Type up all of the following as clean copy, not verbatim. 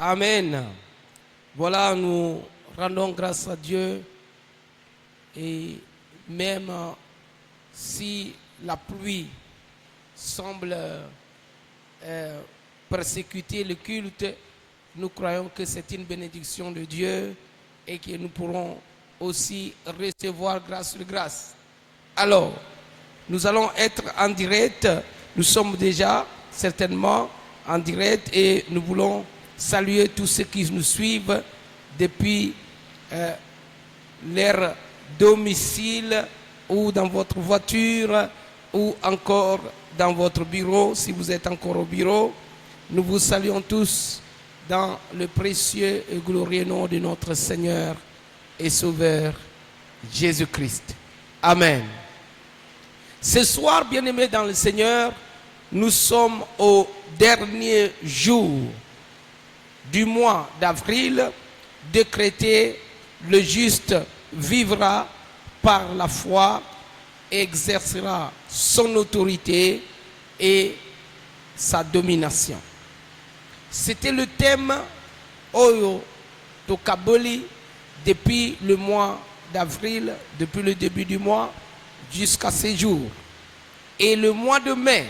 Amen. Voilà, nous rendons grâce à Dieu. Et même si la pluie semble persécuter le culte, nous croyons que c'est une bénédiction de Dieu et que nous pourrons aussi recevoir grâce sur grâce. Alors, nous allons être en direct. Nous sommes déjà certainement en direct et nous voulons saluer tous ceux qui nous suivent depuis leur domicile ou dans votre voiture ou encore dans votre bureau, si vous êtes encore au bureau. Nous vous saluons tous dans le précieux et glorieux nom de notre Seigneur et Sauveur Jésus-Christ. Amen. Ce soir, bien-aimés dans le Seigneur, nous sommes au dernier jour du mois d'avril, décrété: le juste vivra par la foi, exercera son autorité et sa domination. C'était le thème Oyo Tokaboli depuis le mois d'avril, depuis le début du mois jusqu'à ces jours. Et le mois de mai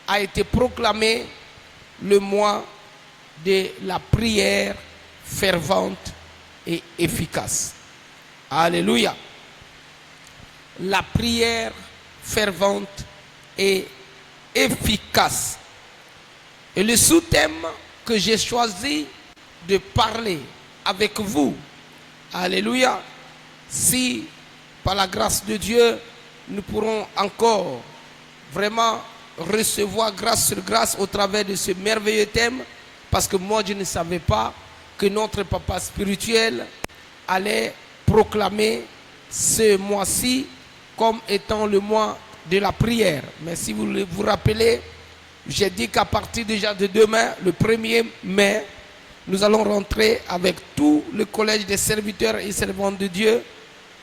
a été proclamé le mois de la prière fervente et efficace. Alléluia. La prière fervente et efficace. Et le sous-thème que j'ai choisi de parler avec vous, alléluia, si par la grâce de Dieu, nous pourrons encore vraiment recevoir grâce sur grâce au travers de ce merveilleux thème, parce que moi je ne savais pas que notre papa spirituel allait proclamer ce mois-ci comme étant le mois de la prière. Mais si vous vous rappelez, j'ai dit qu'à partir déjà de demain, le 1er mai, nous allons rentrer avec tout le collège des serviteurs et servantes de Dieu.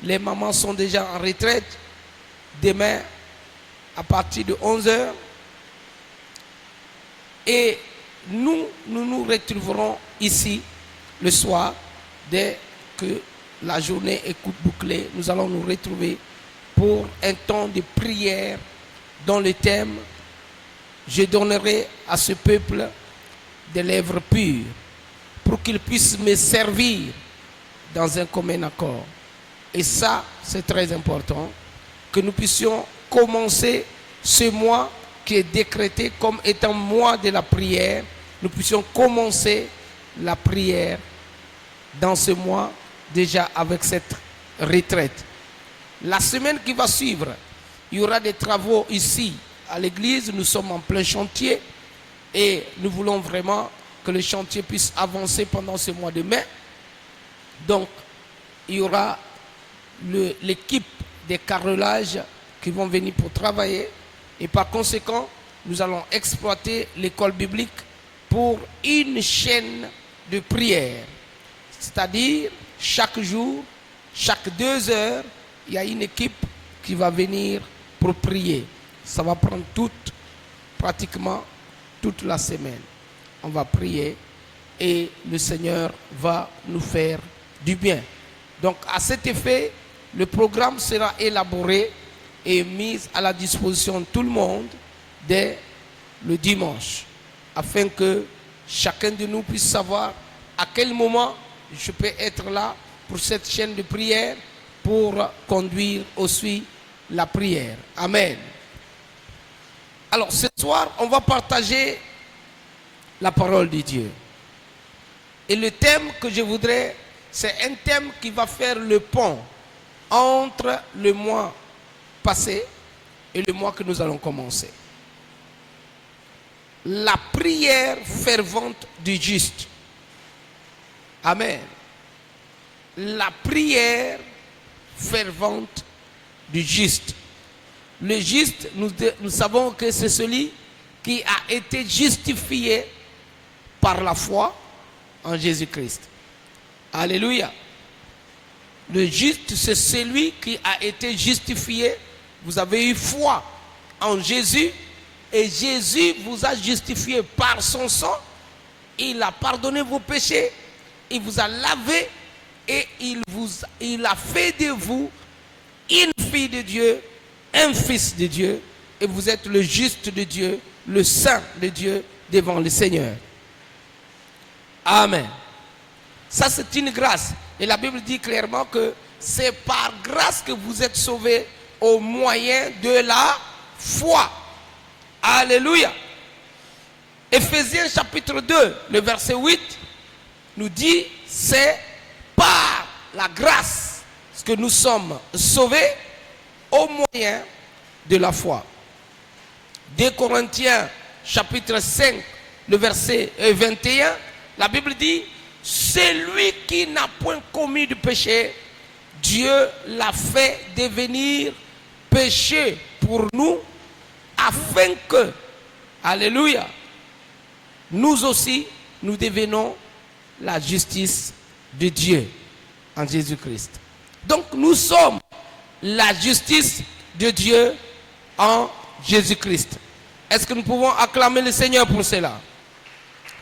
Les mamans sont déjà en retraite. Demain, à partir de 11h. Et nous nous retrouverons ici le soir. Dès que la journée est bouclée, nous allons nous retrouver pour un temps de prière dont le thème: je donnerai à ce peuple des lèvres pures pour qu'il puisse me servir dans un commun accord. Et ça, c'est très important, que nous puissions commencer ce mois qui est décrété comme étant mois de la prière. Nous puissions commencer la prière dans ce mois déjà avec cette retraite. La semaine qui va suivre, il y aura des travaux ici à l'église. Nous sommes en plein chantier et nous voulons vraiment que le chantier puisse avancer pendant ce mois de mai. Donc, il y aura l'équipe des carrelages qui vont venir pour travailler, et par conséquent, nous allons exploiter l'école biblique pour une chaîne de prière. C'est-à-dire, chaque jour, chaque 2 heures, il y a une équipe qui va venir pour prier. Ça va prendre pratiquement toute la semaine. On va prier et le Seigneur va nous faire du bien. Donc, à cet effet, le programme sera élaboré et mis à la disposition de tout le monde dès le dimanche, afin que chacun de nous puisse savoir à quel moment je peux être là pour cette chaîne de prière pour conduire aussi la prière. Amen. Alors, ce soir, on va partager la parole de Dieu. Et le thème que je voudrais, c'est un thème qui va faire le pont entre le mois passé et le mois que nous allons commencer. La prière fervente du juste. Amen. La prière fervente du juste. Le juste, nous savons que c'est celui qui a été justifié par la foi en Jésus-Christ. Alléluia. Le juste, c'est celui qui a été justifié. Vous avez eu foi en Jésus et Jésus vous a justifié par son sang il a pardonné vos péchés, il vous a lavé et il a fait de vous une fille de Dieu, un fils de Dieu, et vous êtes le juste de Dieu, le saint de Dieu devant le Seigneur. Amen. Ça, c'est une grâce. Et la Bible dit clairement que c'est par grâce que vous êtes sauvés au moyen de la foi. Alléluia. Éphésiens chapitre 2, le verset 8 nous dit, c'est par la grâce que nous sommes sauvés au moyen de la foi. 2 Corinthiens chapitre 5, le verset 21, la Bible dit, celui qui n'a point commis de péché, Dieu l'a fait devenir péché pour nous, afin que, alléluia, nous aussi, nous devenons la justice de Dieu en Jésus-Christ. Donc nous sommes la justice de Dieu en Jésus-Christ. Est-ce que nous pouvons acclamer le Seigneur pour cela?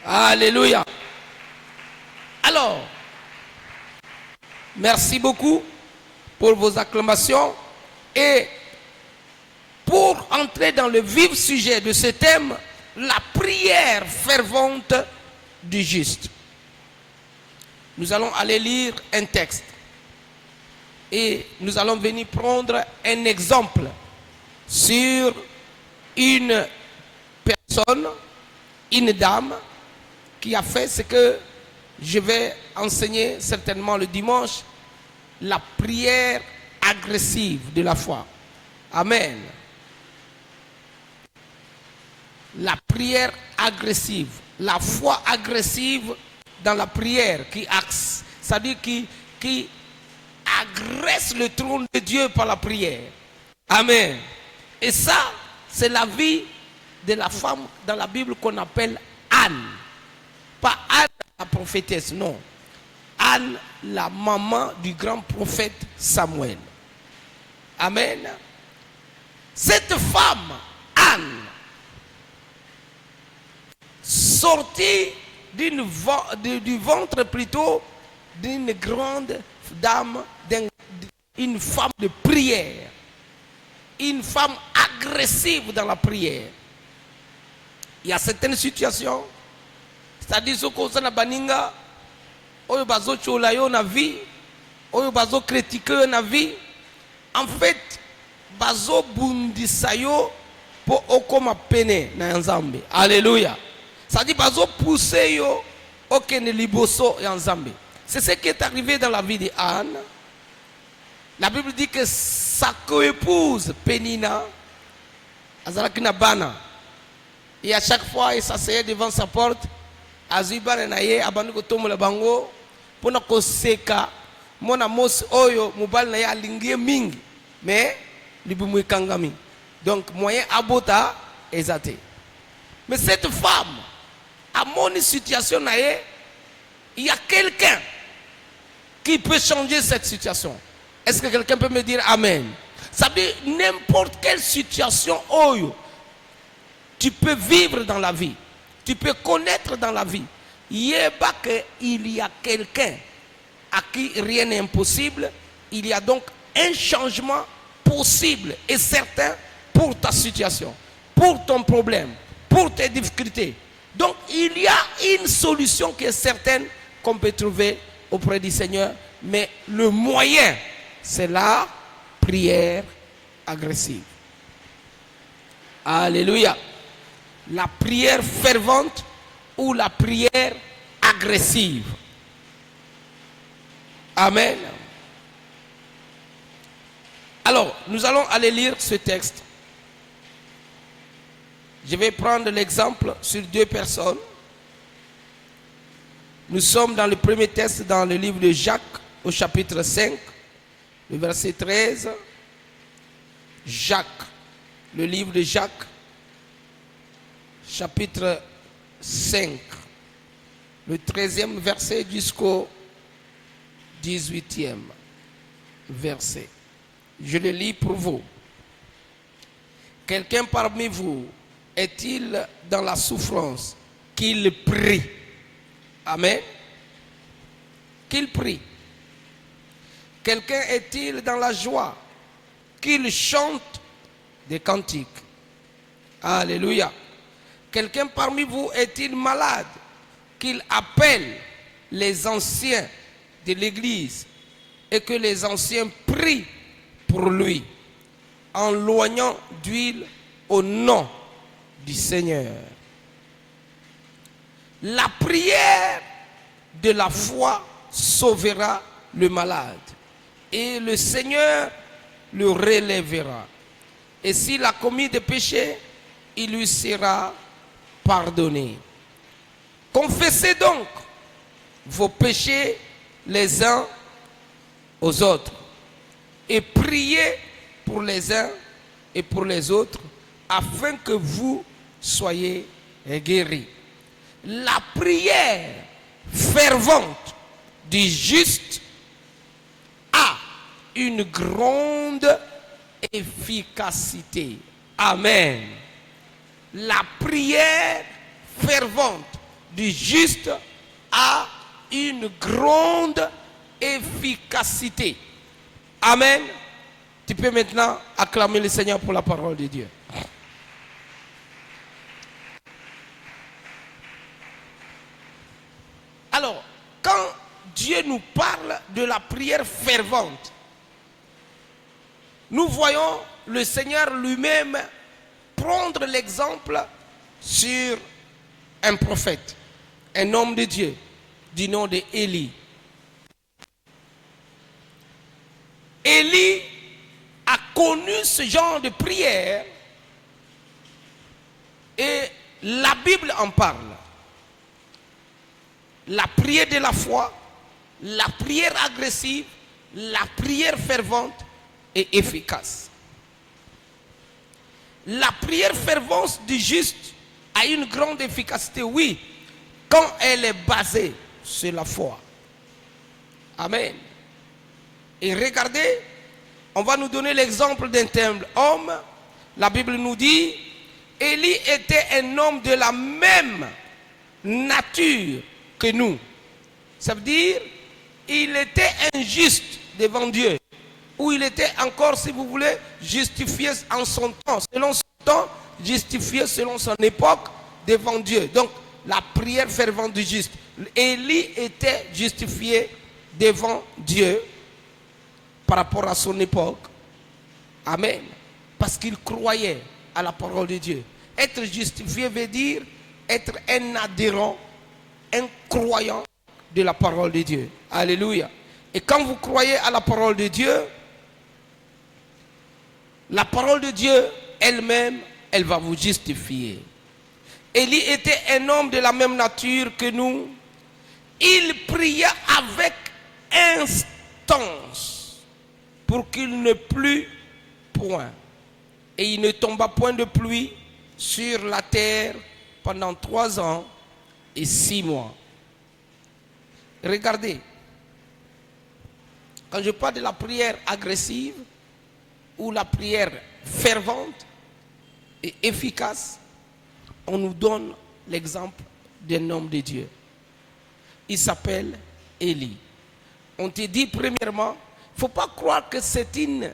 Alléluia. Alors, merci beaucoup pour vos acclamations. Et pour entrer dans le vif sujet de ce thème, la prière fervente du juste. Nous allons aller lire un texte. Et nous allons venir prendre un exemple sur une personne, une dame, qui a fait ce que je vais enseigner certainement le dimanche, la prière agressive de la foi. Amen. La prière agressive, la foi agressive dans la prière, c'est-à-dire qui agresse le trône de Dieu par la prière. Amen. Et ça, c'est la vie de la femme dans la Bible qu'on appelle Anne. Pas Anne la prophétesse, non. Anne, la maman du grand prophète Samuel. Amen. Cette femme, Anne, sortie du ventre plutôt d'une grande dame, une femme de prière, une femme agressive dans la prière. Il y a certaines situations, c'est-à-dire ce qu'on a baninga, oyo bazo chola yo na vie, oyo bazo critiquer na vie, en fait bazo bundisa yo po okoma pene na nzambe. Alléluia. C'est-à-dire bazo pousser yo okene liboso ya nzambe. C'est ce qui est arrivé dans la vie de Anne. La Bible dit que sa coépouse Pénina, Azalakina Bana, et à chaque fois il s'asseyait devant sa porte, Azibane naye abandi kotomo la bango, pona koseka, mona mos oyo mobile naye alingie mingi, mais libumu kangami. Donc moyen abota ezate. Mais cette femme, à mon situation naye, il y a quelqu'un qui peut changer cette situation. Est-ce que quelqu'un peut me dire Amen? Ça veut dire n'importe quelle situation oyo tu peux vivre dans la vie, tu peux connaître dans la vie. Il y a quelqu'un à qui rien n'est impossible. Il y a donc un changement possible et certain pour ta situation, pour ton problème, pour tes difficultés. Donc il y a une solution qui est certaine qu'on peut trouver auprès du Seigneur, mais le moyen, c'est la prière agressive. Alléluia. La prière fervente ou la prière agressive. Amen. Alors, nous allons aller lire ce texte. Je vais prendre l'exemple sur deux personnes. Nous sommes dans le premier texte dans le livre de Jacques, au chapitre 5, le verset 13. Jacques, le livre de Jacques, chapitre 5, le 13e verset jusqu'au 18e verset. Je le lis pour vous. Quelqu'un parmi vous est-il dans la souffrance qu'il prie? Amen. Qu'il prie. Quelqu'un est-il dans la joie? Qu'il chante des cantiques. Alléluia. Quelqu'un parmi vous est-il malade? Qu'il appelle les anciens de l'église et que les anciens prient pour lui en loignant d'huile au nom du Seigneur. La prière de la foi sauvera le malade et le Seigneur le relèvera. Et s'il a commis des péchés, il lui sera pardonné. Confessez donc vos péchés les uns aux autres et priez pour les uns et pour les autres afin que vous soyez guéris. La prière fervente du juste a une grande efficacité. Amen. La prière fervente du juste a une grande efficacité. Amen. Tu peux maintenant acclamer le Seigneur pour la parole de Dieu. Alors, quand Dieu nous parle de la prière fervente, nous voyons le Seigneur lui-même prendre l'exemple sur un prophète, un homme de Dieu, du nom de Élie. Élie a connu ce genre de prière et la Bible en parle. La prière de la foi, la prière agressive, la prière fervente et efficace. La prière fervente du juste a une grande efficacité, oui, quand elle est basée sur la foi. Amen. Et regardez, on va nous donner l'exemple d'un tel homme. La Bible nous dit, Élie était un homme de la même nature que nous. Ça veut dire, il était injuste devant Dieu. Ou il était encore, si vous voulez, justifié en son temps. Selon son temps, justifié selon son époque devant Dieu. Donc, la prière fervente du juste. Élie était justifié devant Dieu par rapport à son époque. Amen. Parce qu'il croyait à la parole de Dieu. Être justifié veut dire être un adhérent, un croyant de la parole de Dieu. Alléluia. Et quand vous croyez à la parole de Dieu, la parole de Dieu elle-même, elle va vous justifier. Élie était un homme de la même nature que nous. Il pria avec instance pour qu'il ne plût point. Et il ne tomba point de pluie sur la terre pendant 3 ans et 6 mois. Regardez, quand je parle de la prière agressive ou la prière fervente et efficace, on nous donne l'exemple d'un homme de Dieu. Il s'appelle Élie. On te dit premièrement, il ne faut pas croire que c'est une...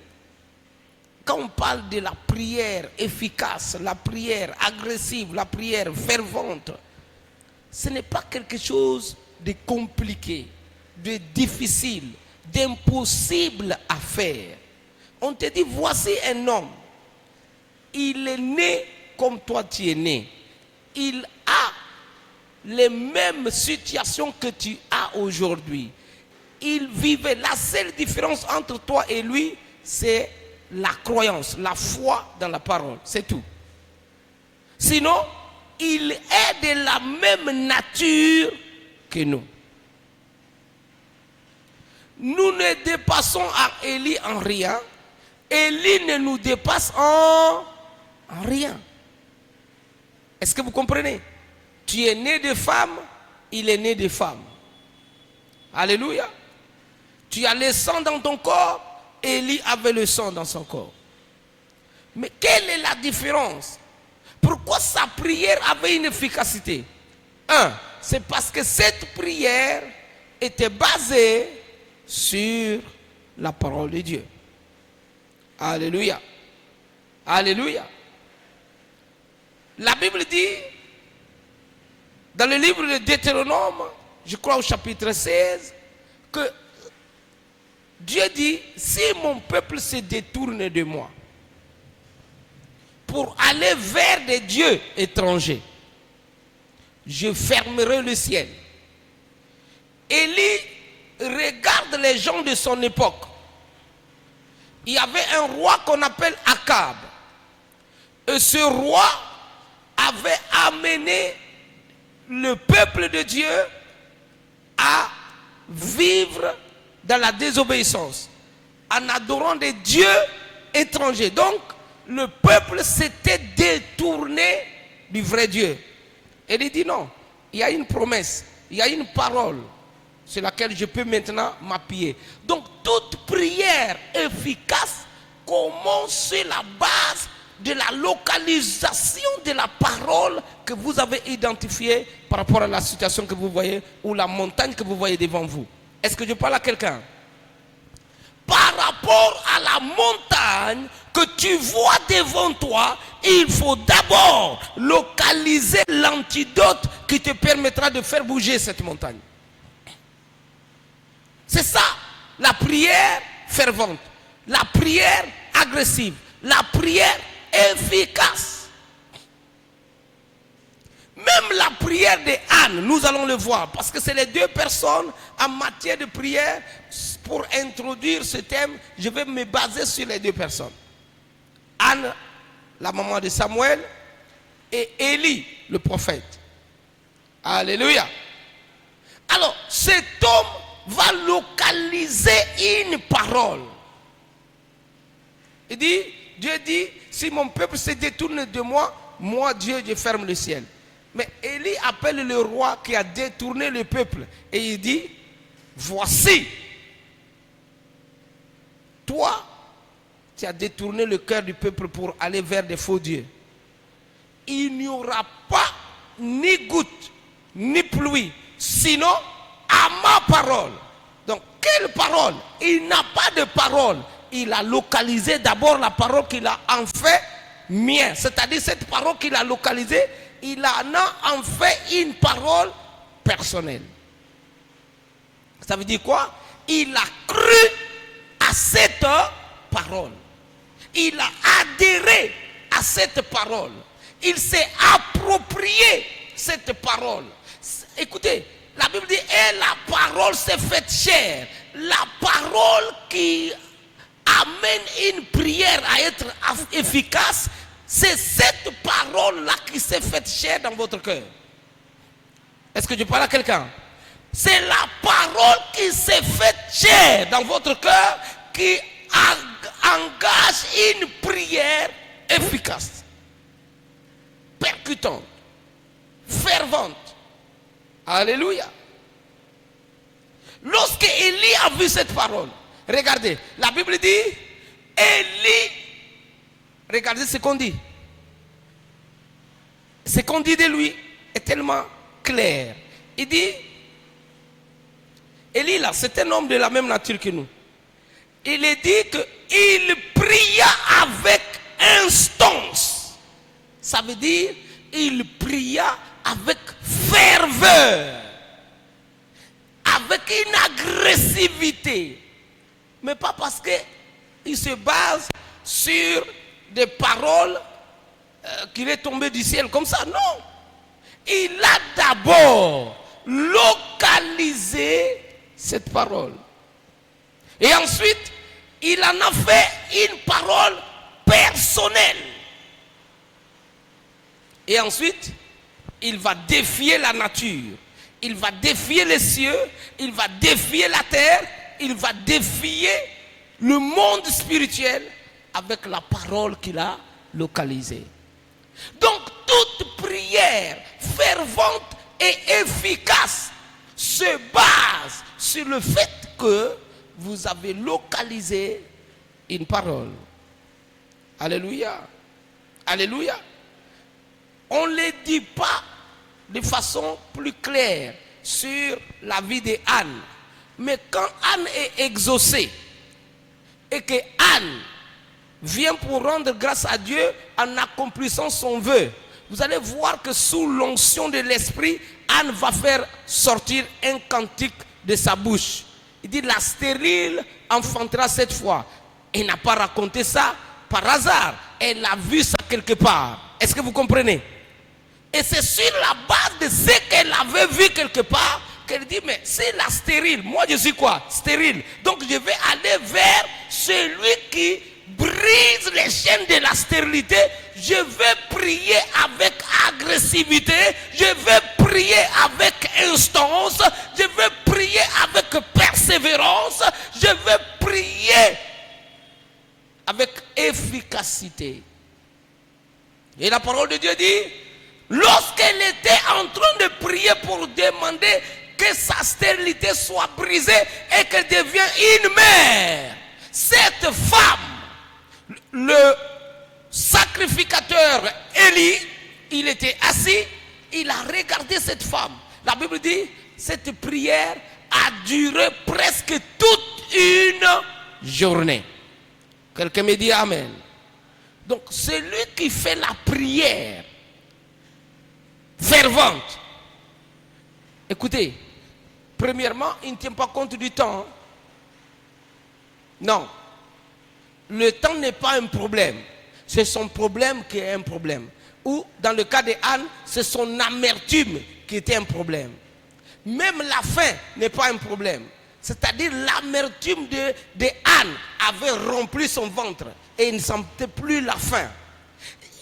Quand on parle de la prière efficace, la prière agressive, la prière fervente, ce n'est pas quelque chose de compliqué, de difficile, d'impossible à faire. On te dit, voici un homme. Il est né comme toi tu es né. Il a les mêmes situations que tu as aujourd'hui. Il vivait. La seule différence entre toi et lui, c'est la croyance, la foi dans la parole. C'est tout. Sinon, il est de la même nature que nous. Nous ne dépassons à Élie en rien. Élie ne nous dépasse en rien. Est-ce que vous comprenez? Tu es né de femme, il est né de femme. Alléluia. Tu as le sang dans ton corps, Élie avait le sang dans son corps. Mais quelle est la différence? Pourquoi sa prière avait une efficacité? C'est parce que cette prière était basée sur la parole de Dieu. Alléluia. Alléluia. La Bible dit, dans le livre de Deutéronome, je crois au chapitre 16, que Dieu dit, si mon peuple se détourne de moi pour aller vers des dieux étrangers, je fermerai le ciel. Élie regarde les gens de son époque. Il y avait un roi qu'on appelle Akab. Et ce roi avait amené le peuple de Dieu à vivre dans la désobéissance, en adorant des dieux étrangers. Donc, le peuple s'était détourné du vrai Dieu. Et il dit non, il y a une promesse, il y a une parole sur laquelle je peux maintenant m'appuyer. Donc, toute prière efficace commence sur la base de la localisation de la parole que vous avez identifiée par rapport à la situation que vous voyez ou la montagne que vous voyez devant vous. Est-ce que je parle à quelqu'un? Par rapport à la montagne que tu vois devant toi, il faut d'abord localiser l'antidote qui te permettra de faire bouger cette montagne. C'est ça, la prière fervente, la prière agressive, la prière efficace. Même la prière de Anne, nous allons le voir, parce que c'est les deux personnes en matière de prière. Pour introduire ce thème, je vais me baser sur les deux personnes. Anne, la maman de Samuel, et Élie, le prophète. Alléluia. Alors, cet homme va localiser une parole. Il dit, Dieu dit, si mon peuple se détourne de moi, moi Dieu, je ferme le ciel. Mais Élie appelle le roi qui a détourné le peuple. Et il dit, voici, toi, tu as détourné le cœur du peuple pour aller vers des faux dieux. Il n'y aura pas ni goutte, ni pluie, sinon à ma parole. Donc, quelle parole? Il n'a pas de parole. Il a localisé d'abord la parole qu'il a en fait mien. C'est-à-dire cette parole qu'il a localisée, il en a en fait une parole personnelle. Ça veut dire quoi? Il a cru à cette parole. Il a adhéré à cette parole. Il s'est approprié cette parole. Écoutez, la Bible dit, et la parole s'est faite chair. La parole qui amène une prière à être efficace, c'est cette parole-là qui s'est faite chair dans votre cœur. Est-ce que je parle à quelqu'un? C'est la parole qui s'est faite chair dans votre cœur qui engage une prière efficace, percutante, fervente. Alléluia. Lorsque Élie a vu cette parole, regardez, la Bible dit, Élie, regardez ce qu'on dit. Ce qu'on dit de lui est tellement clair. Il dit, Élie là, c'est un homme de la même nature que nous. Il est dit qu'il pria avec instance. Ça veut dire, il pria avec ferveur, avec une agressivité. Mais pas parce qu'il se base sur des paroles qu'il est tombé du ciel comme ça. Non. Il a d'abord localisé cette parole. Et ensuite, il en a fait une parole personnelle. Et ensuite, il va défier la nature. Il va défier les cieux. Il va défier la terre. Il va défier le monde spirituel avec la parole qu'il a localisée. Donc, toute prière fervente et efficace se base sur le fait que vous avez localisé une parole. Alléluia. Alléluia. On ne le dit pas de façon plus claire sur la vie d'Anne. Mais quand Anne est exaucée et que Anne vient pour rendre grâce à Dieu en accomplissant son vœu, vous allez voir que sous l'onction de l'Esprit, Anne va faire sortir un cantique de sa bouche. Il dit, la stérile enfantera cette fois. Elle n'a pas raconté ça par hasard. Elle a vu ça quelque part. Est-ce que vous comprenez? Et c'est sur la base de ce qu'elle avait vu quelque part qu'elle dit, mais c'est la stérile. Moi, je suis quoi? Stérile. Donc, je vais aller vers celui qui brise les chaînes de la stérilité. Je vais prier avec agressivité. Je vais prier avec instance. Je vais prier avec persévérance. Je vais prier avec efficacité. Et la parole de Dieu dit, lorsqu'elle était en train de prier pour demander que sa stérilité soit brisée et qu'elle devienne une mère, cette femme, le sacrificateur Élie, il était assis, il a regardé cette femme. La Bible dit, cette prière a duré presque toute une journée. Quelqu'un me dit Amen. Donc, celui qui fait la prière fervente, écoutez, premièrement, il ne tient pas compte du temps. Non. Le temps n'est pas un problème. C'est son problème qui est un problème. Ou, dans le cas de Anne, c'est son amertume qui était un problème. Même la faim n'est pas un problème. C'est-à-dire l'amertume de Anne avait rempli son ventre et il ne sentait plus la faim.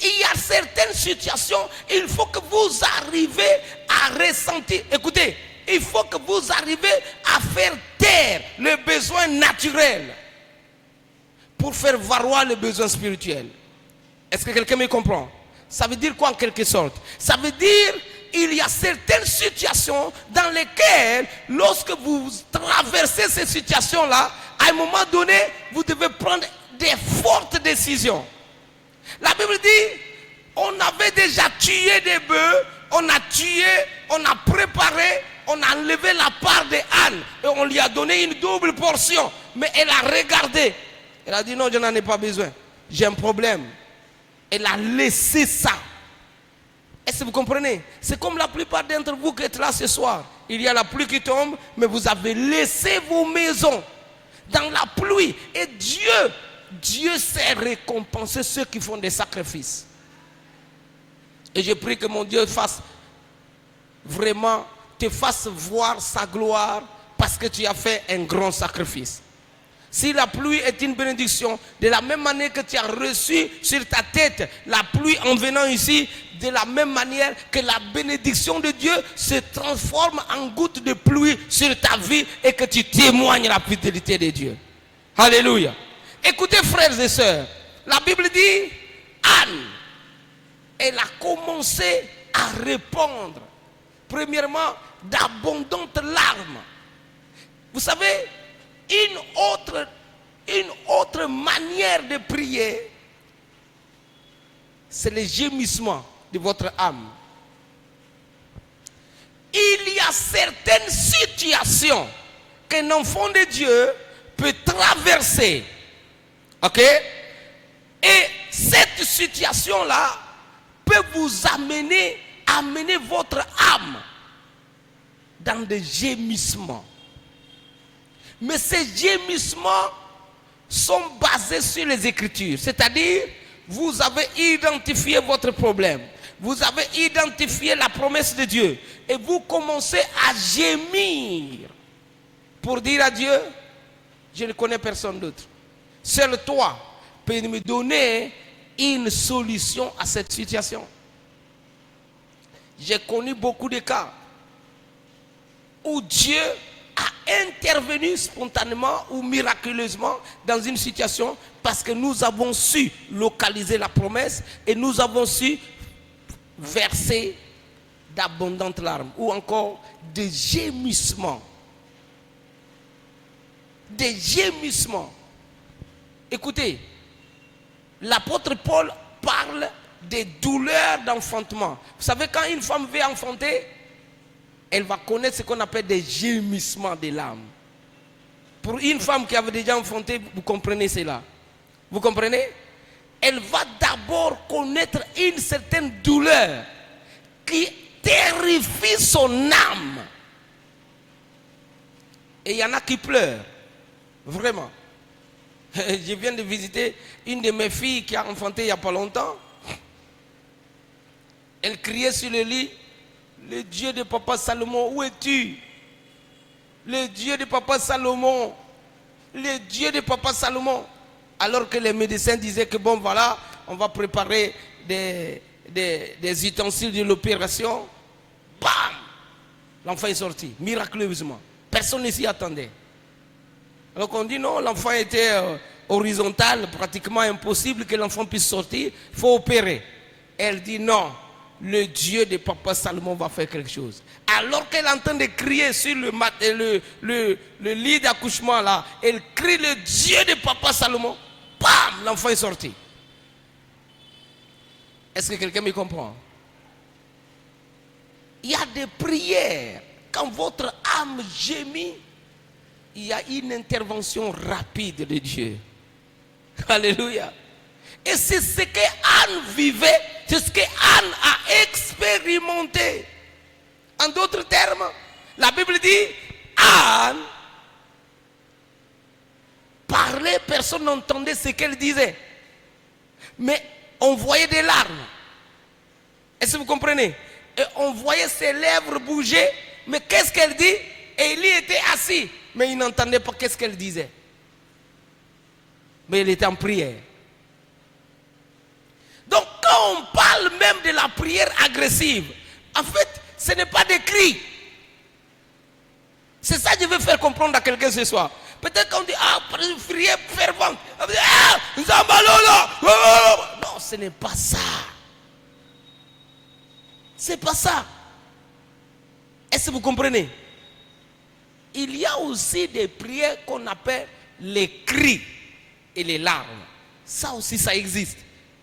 Il y a certaines situations, il faut que vous arrivez à ressentir. Écoutez, il faut que vous arrivez à faire taire le besoin naturel pour faire valoir le besoin spirituel. Est-ce que quelqu'un me comprend? Ça veut dire quoi en quelque sorte? Ça veut dire il y a certaines situations dans lesquelles, lorsque vous traversez ces situations-là, à un moment donné, vous devez prendre des fortes décisions. La Bible dit, on avait déjà tué des bœufs, on a tué, on a préparé, on a enlevé la part de Anne et on lui a donné une double portion. Mais elle a regardé. Elle a dit non, je n'en ai pas besoin. J'ai un problème. Elle a laissé ça. Est-ce que vous comprenez? C'est comme la plupart d'entre vous qui êtes là ce soir. Il y a la pluie qui tombe, mais vous avez laissé vos maisons dans la pluie. Et Dieu sait récompenser ceux qui font des sacrifices. Et je prie que mon Dieu te fasse voir sa gloire parce que tu as fait un grand sacrifice. Si la pluie est une bénédiction, de la même manière que tu as reçu sur ta tête la pluie en venant ici, de la même manière que la bénédiction de Dieu se transforme en goutte de pluie sur ta vie et que tu témoignes la fidélité de Dieu. Alléluia. Écoutez frères et sœurs, la Bible dit, Anne, elle a commencé à répandre, premièrement, d'abondantes larmes. Vous savez, une autre manière de prier, c'est le gémissement de votre âme. Il y a certaines situations qu'un enfant de Dieu peut traverser. Ok? Et cette situation-là peut vous amener votre âme dans des gémissements. Mais ces gémissements sont basés sur les Écritures. C'est-à-dire, vous avez identifié votre problème. Vous avez identifié la promesse de Dieu. Et vous commencez à gémir pour dire à Dieu, je ne connais personne d'autre. Seul toi peux me donner une solution à cette situation. J'ai connu beaucoup de cas où Dieu a intervenu spontanément ou miraculeusement dans une situation parce que nous avons su localiser la promesse et nous avons su verser d'abondantes larmes ou encore des gémissements. Des gémissements. Écoutez, l'apôtre Paul parle des douleurs d'enfantement. Vous savez, quand une femme veut enfanter, elle va connaître ce qu'on appelle des gémissements de l'âme. Pour une femme qui avait déjà enfanté, vous comprenez cela. Vous comprenez? Elle va d'abord connaître une certaine douleur qui terrifie son âme. Et il y en a qui pleurent. Vraiment. Je viens de visiter une de mes filles qui a enfanté il n'y a pas longtemps. Elle criait sur le lit, le Dieu de papa Salomon, où es-tu? Le Dieu de papa Salomon, le Dieu de papa Salomon. Alors que les médecins disaient que bon voilà, on va préparer des ustensiles de l'opération. Bam! L'enfant est sorti, miraculeusement. Personne ne s'y attendait. Alors qu'on dit non, l'enfant était horizontal, pratiquement impossible que l'enfant puisse sortir, il faut opérer. Elle dit non, le Dieu de papa Salomon va faire quelque chose. Alors qu'elle est en train de crier sur le lit d'accouchement là, elle crie le Dieu de papa Salomon, bam, l'enfant est sorti. Est-ce que quelqu'un me comprend? Il y a des prières, quand votre âme gémit, il y a une intervention rapide de Dieu. Alléluia. Et c'est ce que Anne vivait, c'est ce que Anne a expérimenté. En d'autres termes, la Bible dit, Anne parlait, personne n'entendait ce qu'elle disait. Mais on voyait des larmes. Est-ce que vous comprenez? Et on voyait ses lèvres bouger. Mais qu'est-ce qu'elle dit? Élie était assis, mais il n'entendait pas qu'est-ce qu'elle disait. Mais il était en prière. Donc quand on parle même de la prière agressive, en fait, ce n'est pas des cris. C'est ça que je veux faire comprendre à quelqu'un ce soir. Peut-être qu'on dit, ah, prière fervente. Ah, non, ce n'est pas ça. C'est pas ça. Est-ce que vous comprenez? Il y a aussi des prières qu'on appelle les cris et les larmes. Ça aussi, ça existe.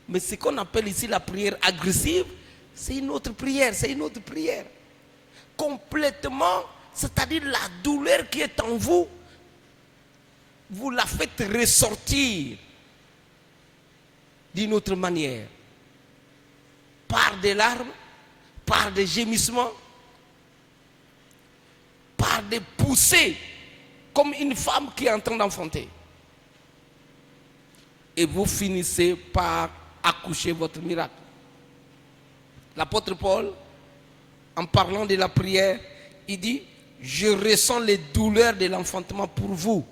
Mais ce qu'on appelle ici la prière agressive, c'est une autre prière, c'est une autre prière. Complètement, c'est-à-dire la douleur qui est en vous, vous la faites ressortir d'une autre manière. Par des larmes, par des gémissements, par des poussées, comme une femme qui est en train d'enfanter. Et vous finissez par accoucher votre miracle. L'apôtre Paul, en parlant de la prière, il dit, je ressens les douleurs de l'enfantement pour vous,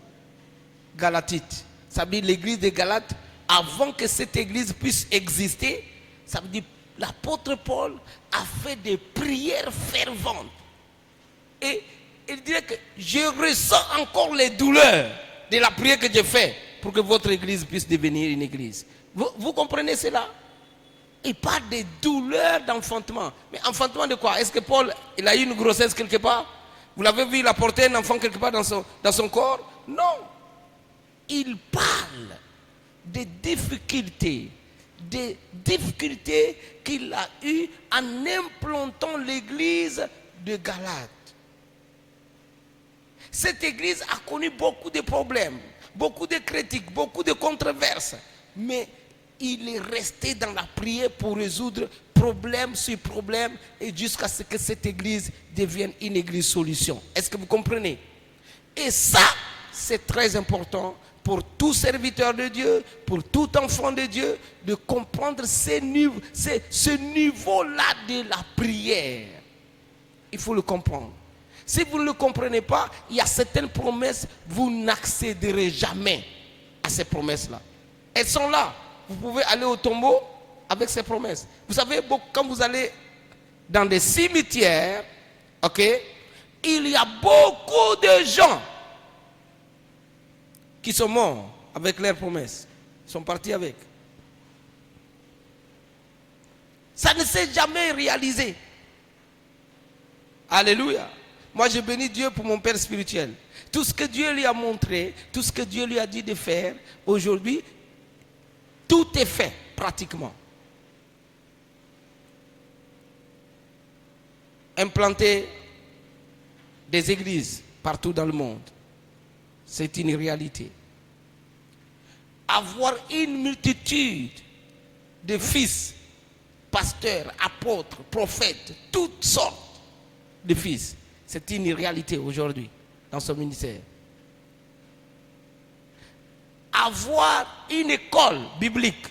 Galatites. Ça veut dire l'église de Galates, avant que cette église puisse exister, ça veut dire l'apôtre Paul a fait des prières ferventes. Et il dirait que je ressens encore les douleurs de la prière que j'ai faite pour que votre église puisse devenir une église. Vous comprenez cela? Il parle des douleurs d'enfantement. Mais enfantement de quoi? Est-ce que Paul, il a eu une grossesse quelque part? Vous l'avez vu, il a porté un enfant quelque part dans son corps? Non. Il parle des difficultés qu'il a eues en implantant l'église de Galate. Cette église a connu beaucoup de problèmes, beaucoup de critiques, beaucoup de controverses. Mais il est resté dans la prière pour résoudre problème sur problème et jusqu'à ce que cette église devienne une église solution. Est-ce que vous comprenez? Et ça, c'est très important pour tout serviteur de Dieu, pour tout enfant de Dieu, de comprendre ce niveau-là de la prière. Il faut le comprendre. Si vous ne le comprenez pas, il y a certaines promesses, vous n'accéderez jamais à ces promesses-là. Elles sont là. Vous pouvez aller au tombeau avec ces promesses. Vous savez, quand vous allez dans des cimetières, ok, il y a beaucoup de gens qui sont morts avec leurs promesses. Ils sont partis avec. Ça ne s'est jamais réalisé. Alléluia. Moi, je bénis Dieu pour mon père spirituel. Tout ce que Dieu lui a montré, tout ce que Dieu lui a dit de faire, aujourd'hui, tout est fait, pratiquement. implanter des églises partout dans le monde. C'est une réalité. Avoir une multitude de fils, pasteurs, apôtres, prophètes, toutes sortes de fils, c'est une réalité aujourd'hui dans son ministère. Avoir une école biblique,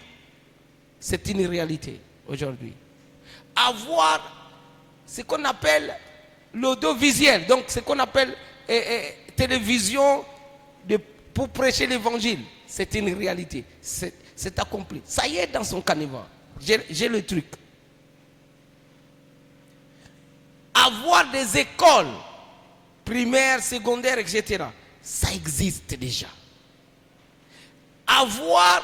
c'est une réalité aujourd'hui. Avoir ce qu'on appelle l'audiovisuel, donc ce qu'on appelle télévision pour prêcher l'évangile, c'est une réalité. C'est accompli. Ça y est dans son canevas. J'ai le truc. Avoir des écoles primaires, secondaires, etc. Ça existe déjà. Avoir,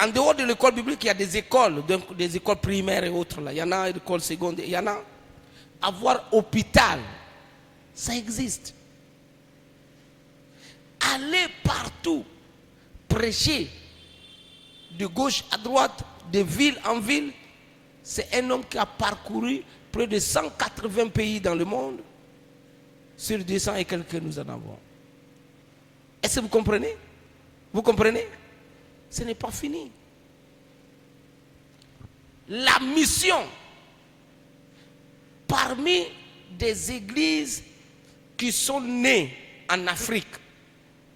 en dehors de l'école biblique, il y a des écoles, donc des écoles primaires et autres. Là. Il y en a des écoles secondaires, il y en a. Avoir hôpital, ça existe. Aller partout, prêcher, de gauche à droite, de ville en ville, c'est un homme qui a parcouru près de 180 pays dans le monde, sur 200 et quelques que nous en avons. Est-ce que vous comprenez? Vous comprenez? Ce n'est pas fini. La mission, parmi des églises qui sont nées en Afrique,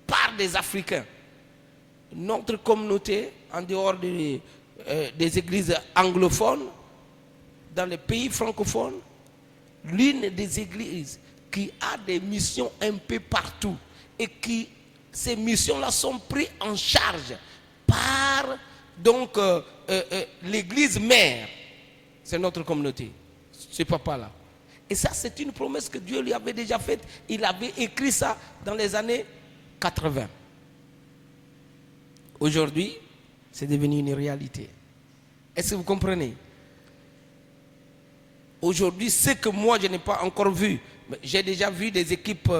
par des Africains, notre communauté, en dehors des églises anglophones, dans les pays francophones, l'une des églises qui a des missions un peu partout et qui, ces missions-là sont prises en charge par donc l'église mère, c'est notre communauté, ce papa-là. Et ça, c'est une promesse que Dieu lui avait déjà faite. Il avait écrit ça dans les années 80. Aujourd'hui, c'est devenu une réalité. Est-ce que vous comprenez? Aujourd'hui, ce que moi, je n'ai pas encore vu, j'ai déjà vu des équipes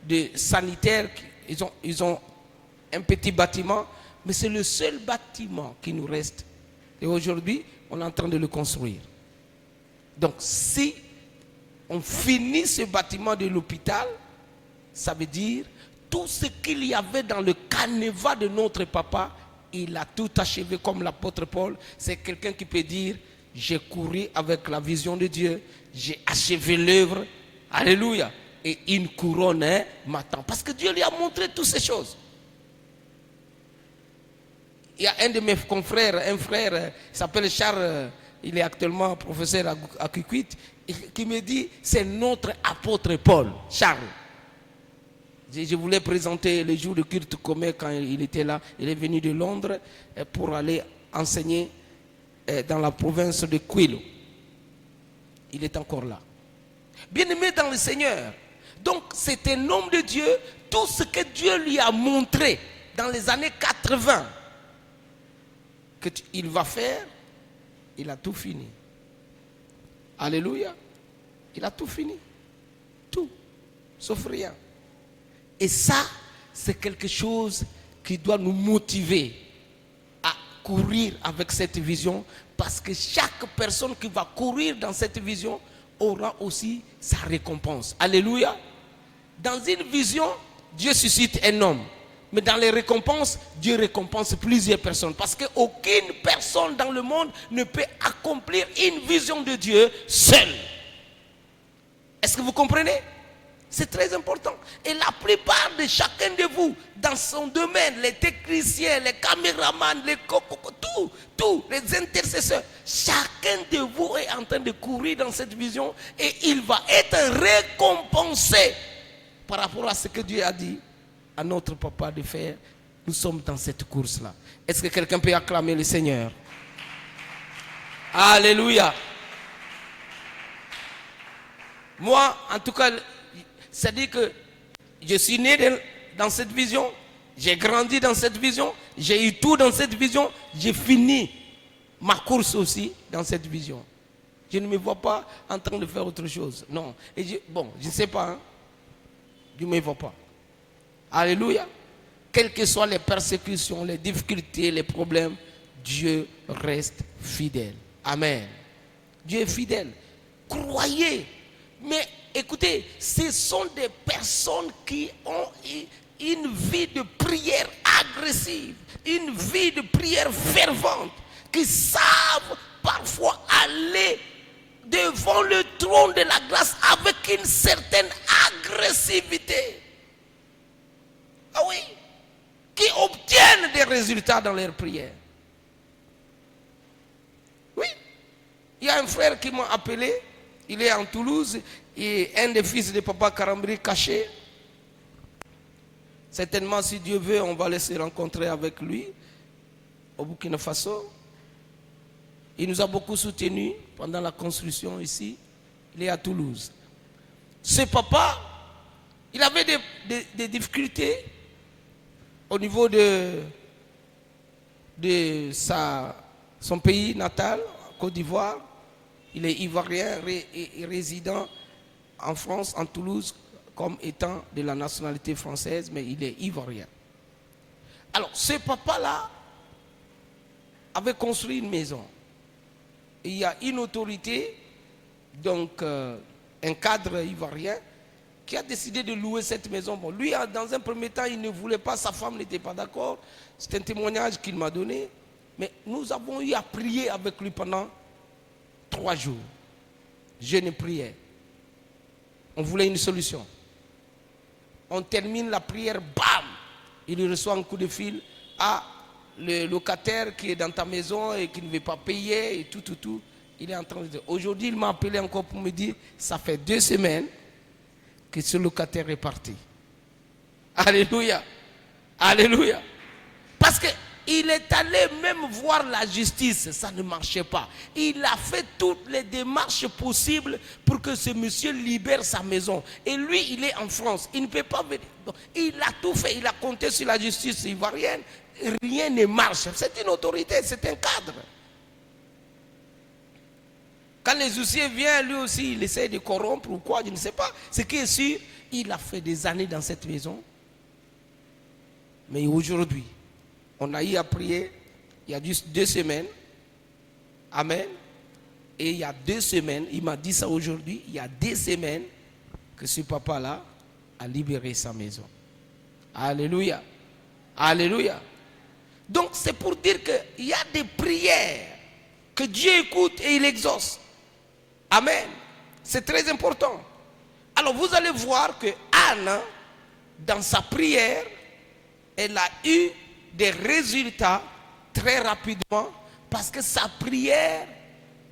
de sanitaires, ils ont un petit bâtiment, mais c'est le seul bâtiment qui nous reste. Et aujourd'hui, on est en train de le construire. Donc, si on finit ce bâtiment de l'hôpital, ça veut dire tout ce qu'il y avait dans le canevas de notre papa, il a tout achevé comme l'apôtre Paul. C'est quelqu'un qui peut dire, j'ai couru avec la vision de Dieu, j'ai achevé l'œuvre, alléluia, et une couronne m'attend. Parce que Dieu lui a montré toutes ces choses. Il y a un de mes confrères, un frère, il s'appelle Charles, il est actuellement professeur à Kukwit, qui me dit, c'est notre apôtre Paul, Charles. Je voulais présenter le jour de culte commun quand il était là. Il est venu de Londres pour aller enseigner dans la province de Quilo. Il est encore là. Bien-aimé dans le Seigneur. Donc c'est un homme de Dieu. Tout ce que Dieu lui a montré dans les années 80 qu'il va faire, il a tout fini. Alléluia. Il a tout fini. Tout. Sauf rien. Et ça, c'est quelque chose qui doit nous motiver à courir avec cette vision, parce que chaque personne qui va courir dans cette vision aura aussi sa récompense. Alléluia. Dans une vision, Dieu suscite un homme. Mais dans les récompenses, Dieu récompense plusieurs personnes. Parce qu'aucune personne dans le monde ne peut accomplir une vision de Dieu seule. Est-ce que vous comprenez? C'est très important. Et la plupart de chacun de vous, dans son domaine, les techniciens, les caméramans, les tous les intercesseurs, chacun de vous est en train de courir dans cette vision et il va être récompensé par rapport à ce que Dieu a dit à notre papa de faire. Nous sommes dans cette course-là. Est-ce que quelqu'un peut acclamer le Seigneur? Alléluia. Moi, en tout cas, c'est-à-dire que je suis né dans cette vision, j'ai grandi dans cette vision, j'ai eu tout dans cette vision, j'ai fini ma course aussi dans cette vision. Je ne me vois pas en train de faire autre chose. Non. Et je ne sais pas. Hein. Je ne me vois pas. Alléluia. Quelles que soient les persécutions, les difficultés, les problèmes, Dieu reste fidèle. Amen. Dieu est fidèle. croyez. Mais écoutez, ce sont des personnes qui ont une vie de prière agressive, une vie de prière fervente, qui savent parfois aller devant le trône de la grâce avec une certaine agressivité. Ah oui, qui obtiennent des résultats dans leurs prières. Oui, il y a un frère qui m'a appelé, il est en Toulouse, et un des fils de Papa Karambri caché. Certainement, si Dieu veut, on va se rencontrer avec lui au Burkina Faso. Il nous a beaucoup soutenus pendant la construction ici. Il est à Toulouse. Ce papa, il avait des difficultés au niveau de son pays natal, Côte d'Ivoire. Il est ivoirien et résident en France, en Toulouse, comme étant de la nationalité française, mais il est ivoirien. Alors, ce papa-là avait construit une maison. Et il y a une autorité, donc un cadre ivoirien, qui a décidé de louer cette maison. Bon, lui, dans un premier temps, il ne voulait pas, sa femme n'était pas d'accord. C'est un témoignage qu'il m'a donné. Mais nous avons eu à prier avec lui pendant 3 jours. Jeûne et prière. On voulait une solution. On termine la prière, bam! Il reçoit un coup de fil. Ah, le locataire qui est dans ta maison et qui ne veut pas payer et tout. Il est en train de dire. Aujourd'hui, il m'a appelé encore pour me dire, ça fait 2 semaines que ce locataire est parti. Alléluia. Alléluia. Parce qu'il est allé même voir la justice, ça ne marchait pas. Il a fait toutes les démarches possibles pour que ce monsieur libère sa maison. Et lui, il est en France, il ne peut pas venir. Donc, il a tout fait, il a compté sur la justice ivoirienne. Rien ne marche. C'est une autorité, c'est un cadre. Quand les huissiers viennent, lui aussi, il essaie de corrompre ou quoi, je ne sais pas. Ce qui est sûr, il a fait des années dans cette maison. Mais aujourd'hui, on a eu à prier, il y a juste 2 semaines. Amen. Et il y a 2 semaines, il m'a dit ça aujourd'hui, il y a 2 semaines que ce papa-là a libéré sa maison. Alléluia. Alléluia. Donc c'est pour dire qu'il y a des prières que Dieu écoute et il exauce. Amen. C'est très important. Alors vous allez voir que Anne, dans sa prière, elle a eu des résultats très rapidement parce que sa prière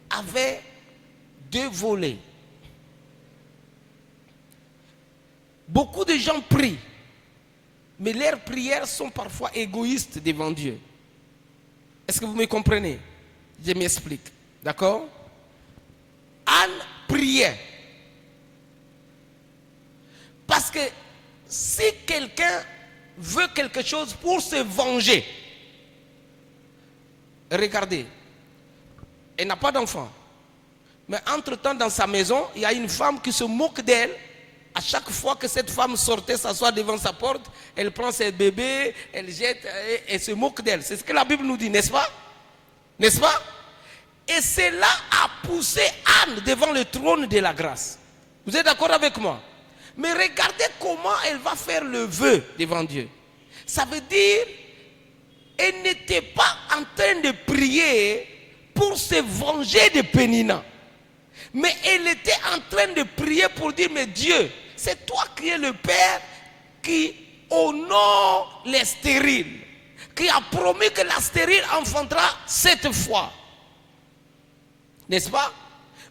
avait 2 volets. Beaucoup de gens prient, mais leurs prières sont parfois égoïstes devant Dieu. Est-ce que vous me comprenez? Je m'explique. D'accord? Anne priait. Parce que si quelqu'un veut quelque chose pour se venger, regardez, elle n'a pas d'enfant. Mais entre-temps, dans sa maison, il y a une femme qui se moque d'elle. À chaque fois que cette femme sortait s'asseoir devant sa porte, elle prend ses bébés, elle jette et se moque d'elle. C'est ce que la Bible nous dit, n'est-ce pas? N'est-ce pas? Et cela a poussé Anne devant le trône de la grâce. Vous êtes d'accord avec moi? Mais regardez comment elle va faire le vœu devant Dieu. Ça veut dire, elle n'était pas en train de prier pour se venger de Pénina. Mais elle était en train de prier pour dire, mais Dieu, c'est toi qui es le Père qui honore les stériles, qui a promis que la stérile enfantera 7 fois. N'est-ce pas?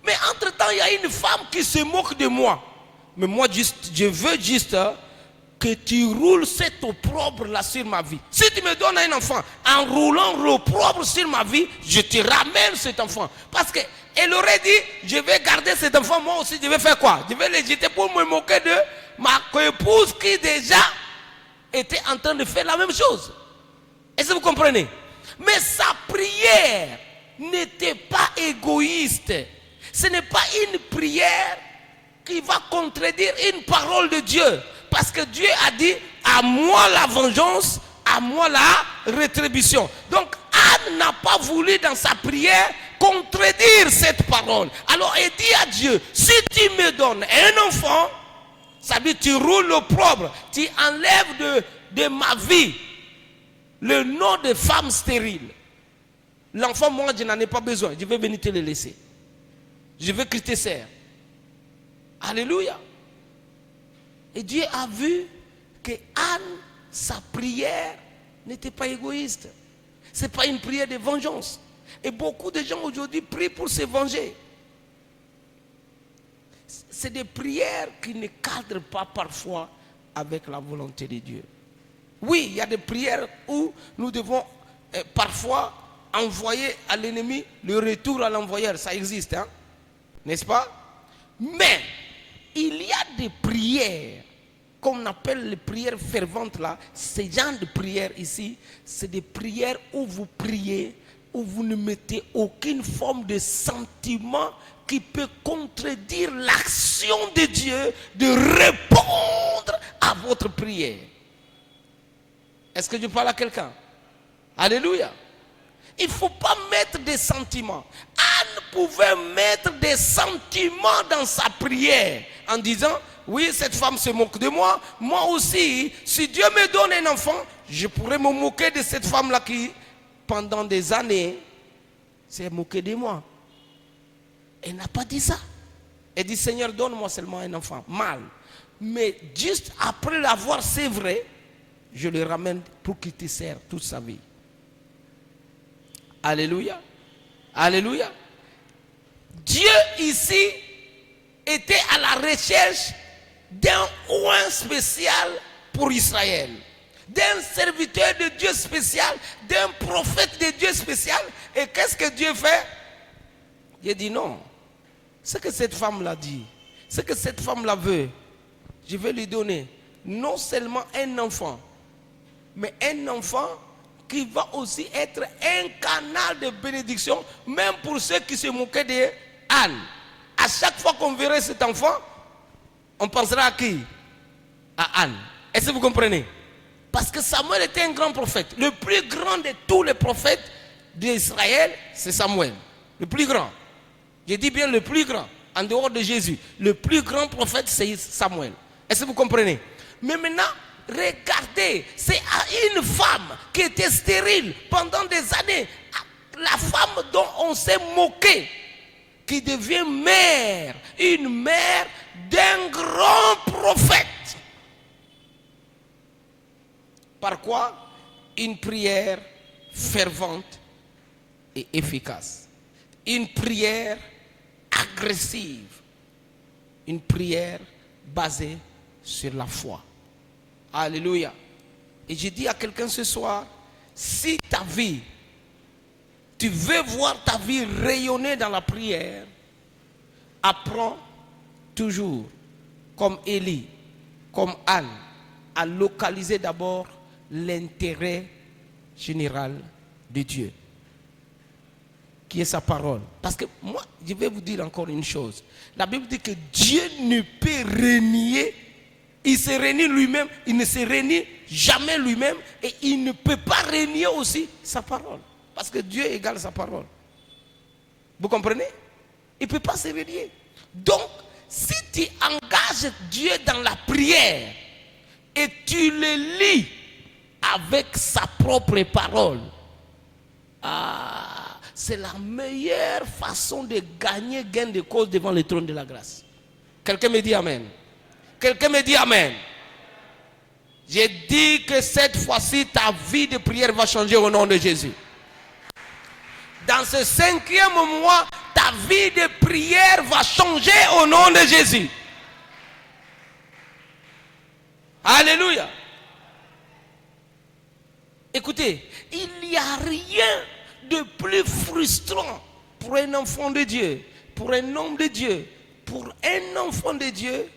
Mais entre-temps, il y a une femme qui se moque de moi. Mais moi, je veux juste que tu roules cet opprobre là sur ma vie. Si tu me donnes un enfant, en roulant l'opprobre sur ma vie, je te ramène cet enfant. Parce qu'elle aurait dit, je vais garder cet enfant, moi aussi, je vais faire quoi? Je vais le jeter pour me moquer de ma épouse qui déjà était en train de faire la même chose. Est-ce que vous comprenez? Mais sa prière n'était pas égoïste. Ce n'est pas une prière qui va contredire une parole de Dieu. Parce que Dieu a dit, à moi la vengeance, à moi la rétribution. Donc Anne n'a pas voulu dans sa prière contredire cette parole. Alors il dit à Dieu, si tu me donnes un enfant, ça veut dire tu roules l'opprobre, tu enlèves de ma vie le nom de femme stérile. L'enfant, moi, je n'en ai pas besoin. Je vais venir te le laisser. Je veux que tu sers. Alléluia. Et Dieu a vu que Anne, sa prière n'était pas égoïste. Ce n'est pas une prière de vengeance. Et beaucoup de gens aujourd'hui prient pour se venger. C'est des prières qui ne cadrent pas parfois avec la volonté de Dieu. Oui, il y a des prières où nous devons parfois envoyer à l'ennemi le retour à l'envoyeur. Ça existe, hein? N'est-ce pas? Mais il y a des prières qu'on appelle les prières ferventes là. Ces genres de prières ici, c'est des prières où vous priez, où vous ne mettez aucune forme de sentiment qui peut contredire l'action de Dieu de répondre à votre prière. Est-ce que je parle à quelqu'un? Alléluia. Il ne faut pas mettre des sentiments. Anne pouvait mettre des sentiments dans sa prière en disant, oui, cette femme se moque de moi. Moi aussi, si Dieu me donne un enfant, je pourrais me moquer de cette femme-là qui, pendant des années, s'est moquée de moi. Elle n'a pas dit ça. Elle dit, Seigneur, donne-moi seulement un enfant. Mal. Mais juste après l'avoir, c'est vrai, je le ramène pour qu'il te serve toute sa vie. Alléluia. Alléluia. Dieu ici était à la recherche d'un oint spécial pour Israël. D'un serviteur de Dieu spécial, d'un prophète de Dieu spécial. Et qu'est-ce que Dieu fait? Dieu dit non. Ce que cette femme-là dit, ce que cette femme-là veut, je vais lui donner non seulement un enfant, mais un enfant qui va aussi être un canal de bénédiction, même pour ceux qui se moquaient de Anne. À chaque fois qu'on verrait cet enfant, on pensera à qui? À Anne. Est-ce que vous comprenez? Parce que Samuel était un grand prophète. Le plus grand de tous les prophètes d'Israël, c'est Samuel. Le plus grand. Je dis bien le plus grand, en dehors de Jésus. Le plus grand prophète, c'est Samuel. Est-ce que vous comprenez? Mais maintenant, regardez, c'est à une femme qui était stérile pendant des années, la femme dont on s'est moqué, qui devient mère, une mère d'un grand prophète. Par quoi? Une prière fervente et efficace. Une prière agressive. Une prière basée sur la foi. Alléluia. Et je dis à quelqu'un ce soir, si ta vie, tu veux voir ta vie rayonner dans la prière, apprends toujours, comme Élie, comme Anne, à localiser d'abord l'intérêt général de Dieu, qui est sa parole. Parce que moi, je vais vous dire encore une chose. La Bible dit que Dieu ne peut régner. Il se réunit lui-même, il ne se réunit jamais lui-même et il ne peut pas régner aussi sa parole. Parce que Dieu égale sa parole. Vous comprenez? Il ne peut pas se régner. Donc, si tu engages Dieu dans la prière et tu le lis avec sa propre parole, c'est la meilleure façon de gagner gain de cause devant le trône de la grâce. Quelqu'un me dit amen. Quelqu'un me dit amen. J'ai dit que cette fois-ci, ta vie de prière va changer au nom de Jésus. Dans ce 5e mois, ta vie de prière va changer au nom de Jésus. Alléluia. Écoutez, il n'y a rien de plus frustrant pour un enfant de Dieu, pour un homme de Dieu, pour un enfant de Dieu,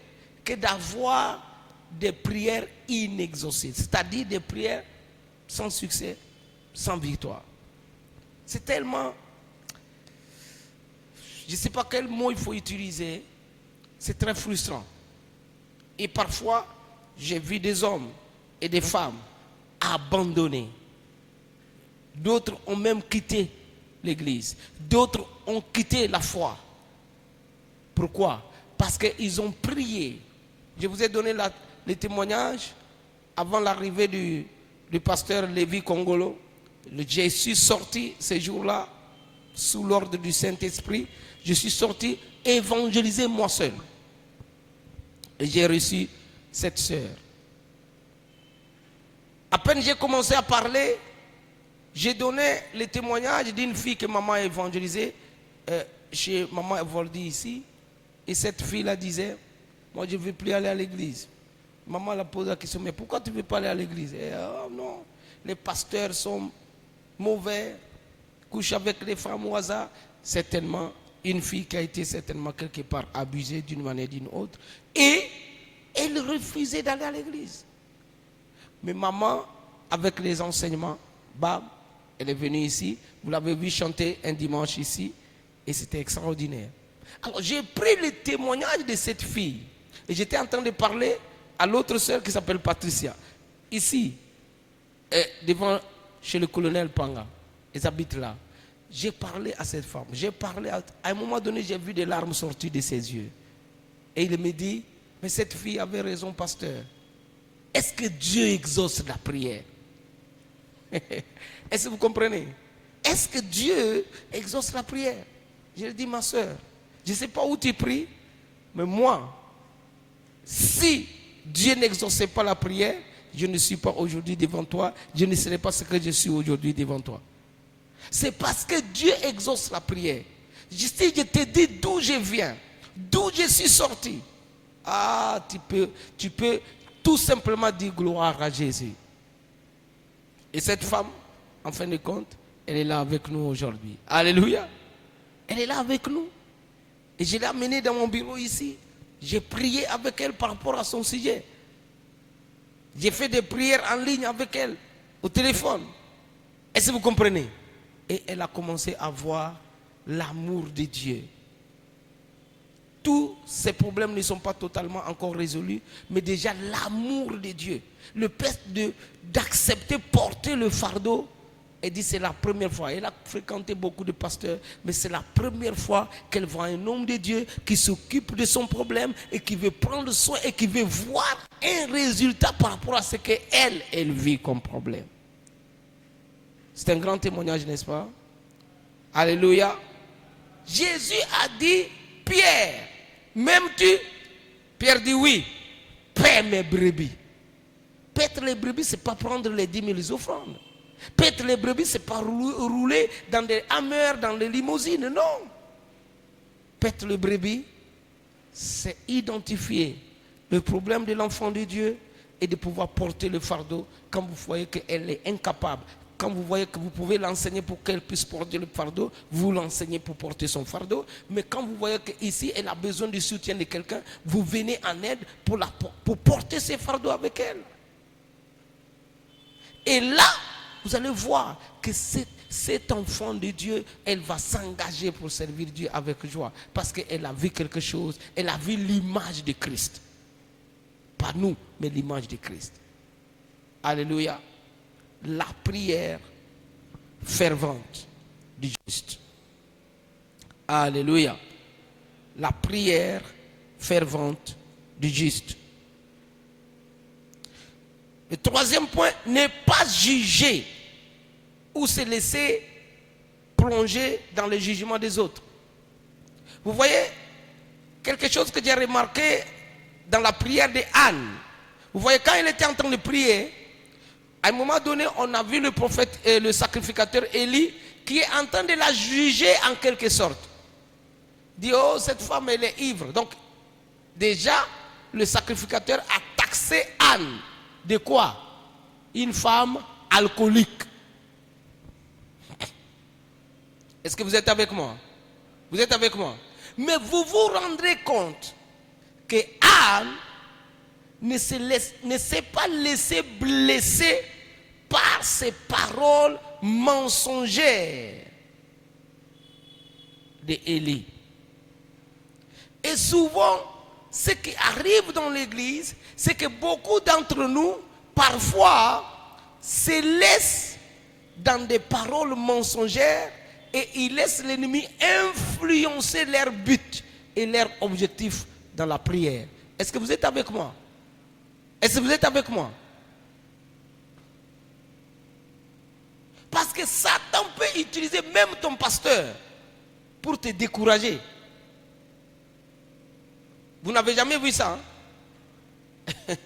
que d'avoir des prières inexaucées, c'est-à-dire des prières sans succès, sans victoire. C'est tellement, je ne sais pas quel mot il faut utiliser, c'est très frustrant. Et parfois, j'ai vu des hommes et des femmes abandonnés. D'autres ont même quitté l'église. D'autres ont quitté la foi. Pourquoi? Parce qu'ils ont prié. Je vous ai donné les témoignages avant l'arrivée du pasteur Lévi Congolo. Je suis sorti ces jours-là sous l'ordre du Saint-Esprit. Je suis sorti évangéliser moi seul. Et j'ai reçu cette sœur. À peine j'ai commencé à parler, j'ai donné les témoignages d'une fille que maman a évangélisée chez maman Evoldi ici. Et cette fille-là disait, moi je ne veux plus aller à l'église. Maman l'a posé la question, mais pourquoi tu ne veux pas aller à l'église? Oh non, les pasteurs sont mauvais, couchent avec les femmes au hasard. Certainement, une fille qui a été certainement quelque part abusée d'une manière ou d'une autre. Et elle refusait d'aller à l'église. Mais maman, avec les enseignements, bam, elle est venue ici. Vous l'avez vu chanter un dimanche ici. Et c'était extraordinaire. Alors j'ai pris le témoignage de cette fille. Et j'étais en train de parler à l'autre sœur qui s'appelle Patricia. Ici, devant chez le colonel Panga. Ils habitent là. J'ai parlé à cette femme. J'ai parlé à un moment donné, j'ai vu des larmes sortir de ses yeux. Et il me dit, mais cette fille avait raison, pasteur. Est-ce que Dieu exauce la prière? Est-ce que vous comprenez? Est-ce que Dieu exauce la prière? Je lui ai dit, ma soeur, je ne sais pas où tu pries, mais moi, si Dieu n'exauçait pas la prière, je ne suis pas aujourd'hui devant toi, je ne serai pas ce que je suis aujourd'hui devant toi. C'est parce que Dieu exauce la prière. Si je te dis d'où je viens, d'où je suis sorti, ah, tu peux tout simplement dire gloire à Jésus. Et cette femme, en fin de compte, elle est là avec nous aujourd'hui. Alléluia. Elle est là avec nous. Et je l'ai amenée dans mon bureau ici. J'ai prié avec elle par rapport à son sujet. J'ai fait des prières en ligne avec elle, au téléphone. Est-ce que vous comprenez? Et elle a commencé à voir l'amour de Dieu. Tous ces problèmes ne sont pas totalement encore résolus, mais déjà l'amour de Dieu, le fait d'accepter porter le fardeau. Elle dit c'est la première fois. Elle a fréquenté beaucoup de pasteurs, mais c'est la première fois qu'elle voit un homme de Dieu qui s'occupe de son problème et qui veut prendre soin et qui veut voir un résultat par rapport à ce qu'elle vit comme problème. C'est un grand témoignage, n'est-ce pas? Alléluia. Jésus a dit, Pierre, m'aimes-tu? Pierre dit oui. Paie mes brebis. Paître les brebis, ce n'est pas prendre les 10 000 offrandes. Paître les brebis, ce n'est pas rouler dans des hammers, dans les limousines, non. Paître les brebis, c'est identifier le problème de l'enfant de Dieu et de pouvoir porter le fardeau quand vous voyez qu'elle est incapable. Quand vous voyez que vous pouvez l'enseigner pour qu'elle puisse porter le fardeau, vous l'enseignez pour porter son fardeau. Mais quand vous voyez qu'ici, elle a besoin du soutien de quelqu'un, vous venez en aide pour porter ses fardeaux avec elle. Et là, vous allez voir que cet enfant de Dieu, elle va s'engager pour servir Dieu avec joie. Parce qu'elle a vu quelque chose, elle a vu l'image de Christ. Pas nous, mais l'image de Christ. Alléluia. La prière fervente du juste. Alléluia. La prière fervente du juste. Le troisième point, ne pas juger ou se laisser plonger dans le jugement des autres. Vous voyez, quelque chose que j'ai remarqué dans la prière de Anne. Vous voyez, quand elle était en train de prier, à un moment donné, on a vu le prophète et le sacrificateur Élie qui est en train de la juger en quelque sorte. Il dit, oh, cette femme, elle est ivre. Donc, déjà, le sacrificateur a taxé Anne. De quoi? Une femme alcoolique. Est-ce que vous êtes avec moi? Vous êtes avec moi? Mais vous vous rendrez compte que Anne ne s'est pas laissé blesser par ces paroles mensongères d'Élie. Et souvent, ce qui arrive dans l'église, c'est que beaucoup d'entre nous, parfois, se laissent dans des paroles mensongères et ils laissent l'ennemi influencer leur but et leur objectif dans la prière. Est-ce que vous êtes avec moi? Est-ce que vous êtes avec moi? Parce que Satan peut utiliser même ton pasteur pour te décourager. Vous n'avez jamais vu ça, hein?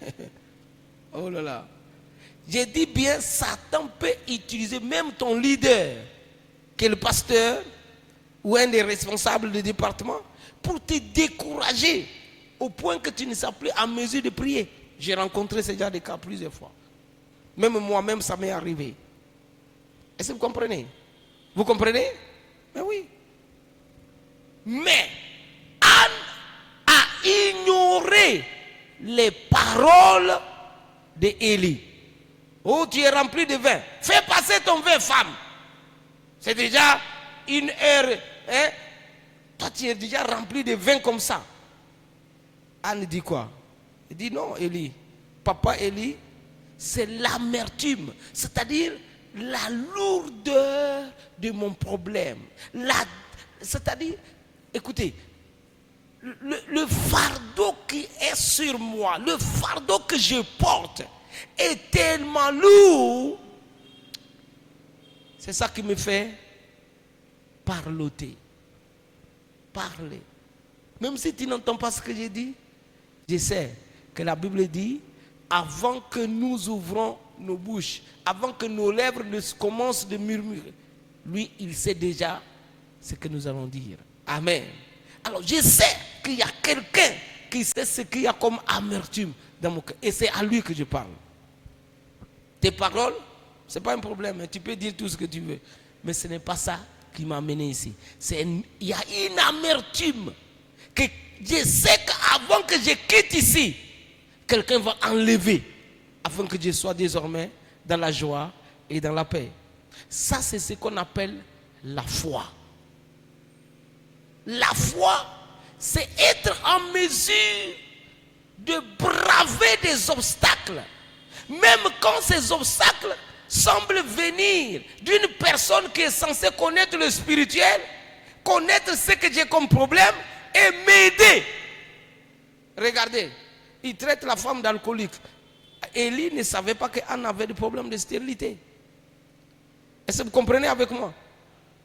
Oh là là. J'ai dit bien, Satan peut utiliser même ton leader, qui est le pasteur ou un des responsables du département, pour te décourager au point que tu ne seras plus en mesure de prier. J'ai rencontré ce genre de cas plusieurs fois. Même moi-même, ça m'est arrivé. Est-ce que vous comprenez? Vous comprenez? Mais oui. Mais Anne a ignoré les paroles d'Élie. Oh, tu es rempli de vin. Fais passer ton vin, femme. C'est déjà 1 heure. Hein? Toi, tu es déjà rempli de vin comme ça. Anne dit quoi? Elle dit non, Élie. Papa Élie, c'est l'amertume. C'est-à-dire la lourdeur de mon problème. C'est-à-dire, écoutez, le fardeau qui est sur moi, le fardeau que je porte est tellement lourd. C'est ça qui me fait parloter. Parler. Même si tu n'entends pas ce que j'ai dit, je sais que la Bible dit, avant que nous ouvrons nos bouches, avant que nos lèvres ne commencent de murmurer, lui, il sait déjà ce que nous allons dire. Amen. Alors, je sais qu'il y a quelqu'un qui sait ce qu'il y a comme amertume dans mon cœur. Et c'est à lui que je parle. Tes paroles, ce n'est pas un problème. Tu peux dire tout ce que tu veux. Mais ce n'est pas ça qui m'a amené ici. Il y a une amertume que je sais qu'avant que je quitte ici, quelqu'un va enlever afin que je sois désormais dans la joie et dans la paix. Ça, c'est ce qu'on appelle la foi. La foi, c'est être en mesure de braver des obstacles. Même quand ces obstacles semblent venir d'une personne qui est censée connaître le spirituel, connaître ce que j'ai comme problème et m'aider. Regardez, il traite la femme d'alcoolique. Élie ne savait pas qu'Anne avait des problèmes de stérilité. Est-ce que vous comprenez avec moi?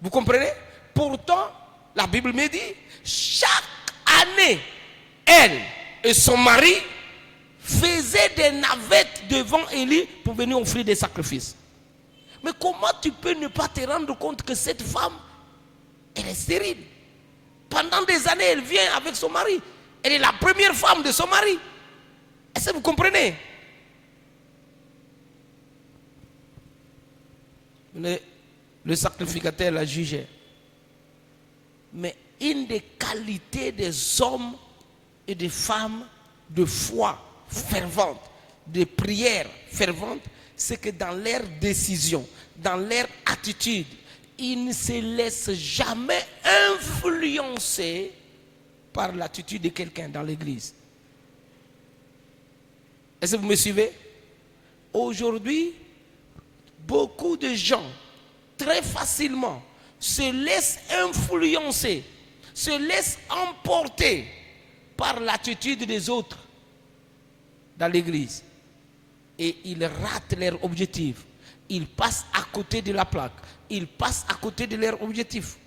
Vous comprenez? Pourtant, la Bible me dit, chaque année, elle et son mari faisaient des navettes devant Élie pour venir offrir des sacrifices. Mais comment tu peux ne pas te rendre compte que cette femme, elle est stérile? Pendant des années, elle vient avec son mari. Elle est la première femme de son mari. Est-ce que vous comprenez? Le sacrificateur la jugeait. Mais une des qualités des hommes et des femmes de foi fervente, de prière fervente, c'est que dans leurs décisions, dans leur attitude, ils ne se laissent jamais influencer par l'attitude de quelqu'un dans l'église. Est-ce que vous me suivez? Aujourd'hui, beaucoup de gens, très facilement, se laissent influencer, se laissent emporter par l'attitude des autres dans l'église. Et ils ratent leur objectif. Ils passent à côté de la plaque. Ils passent à côté de leur objectif.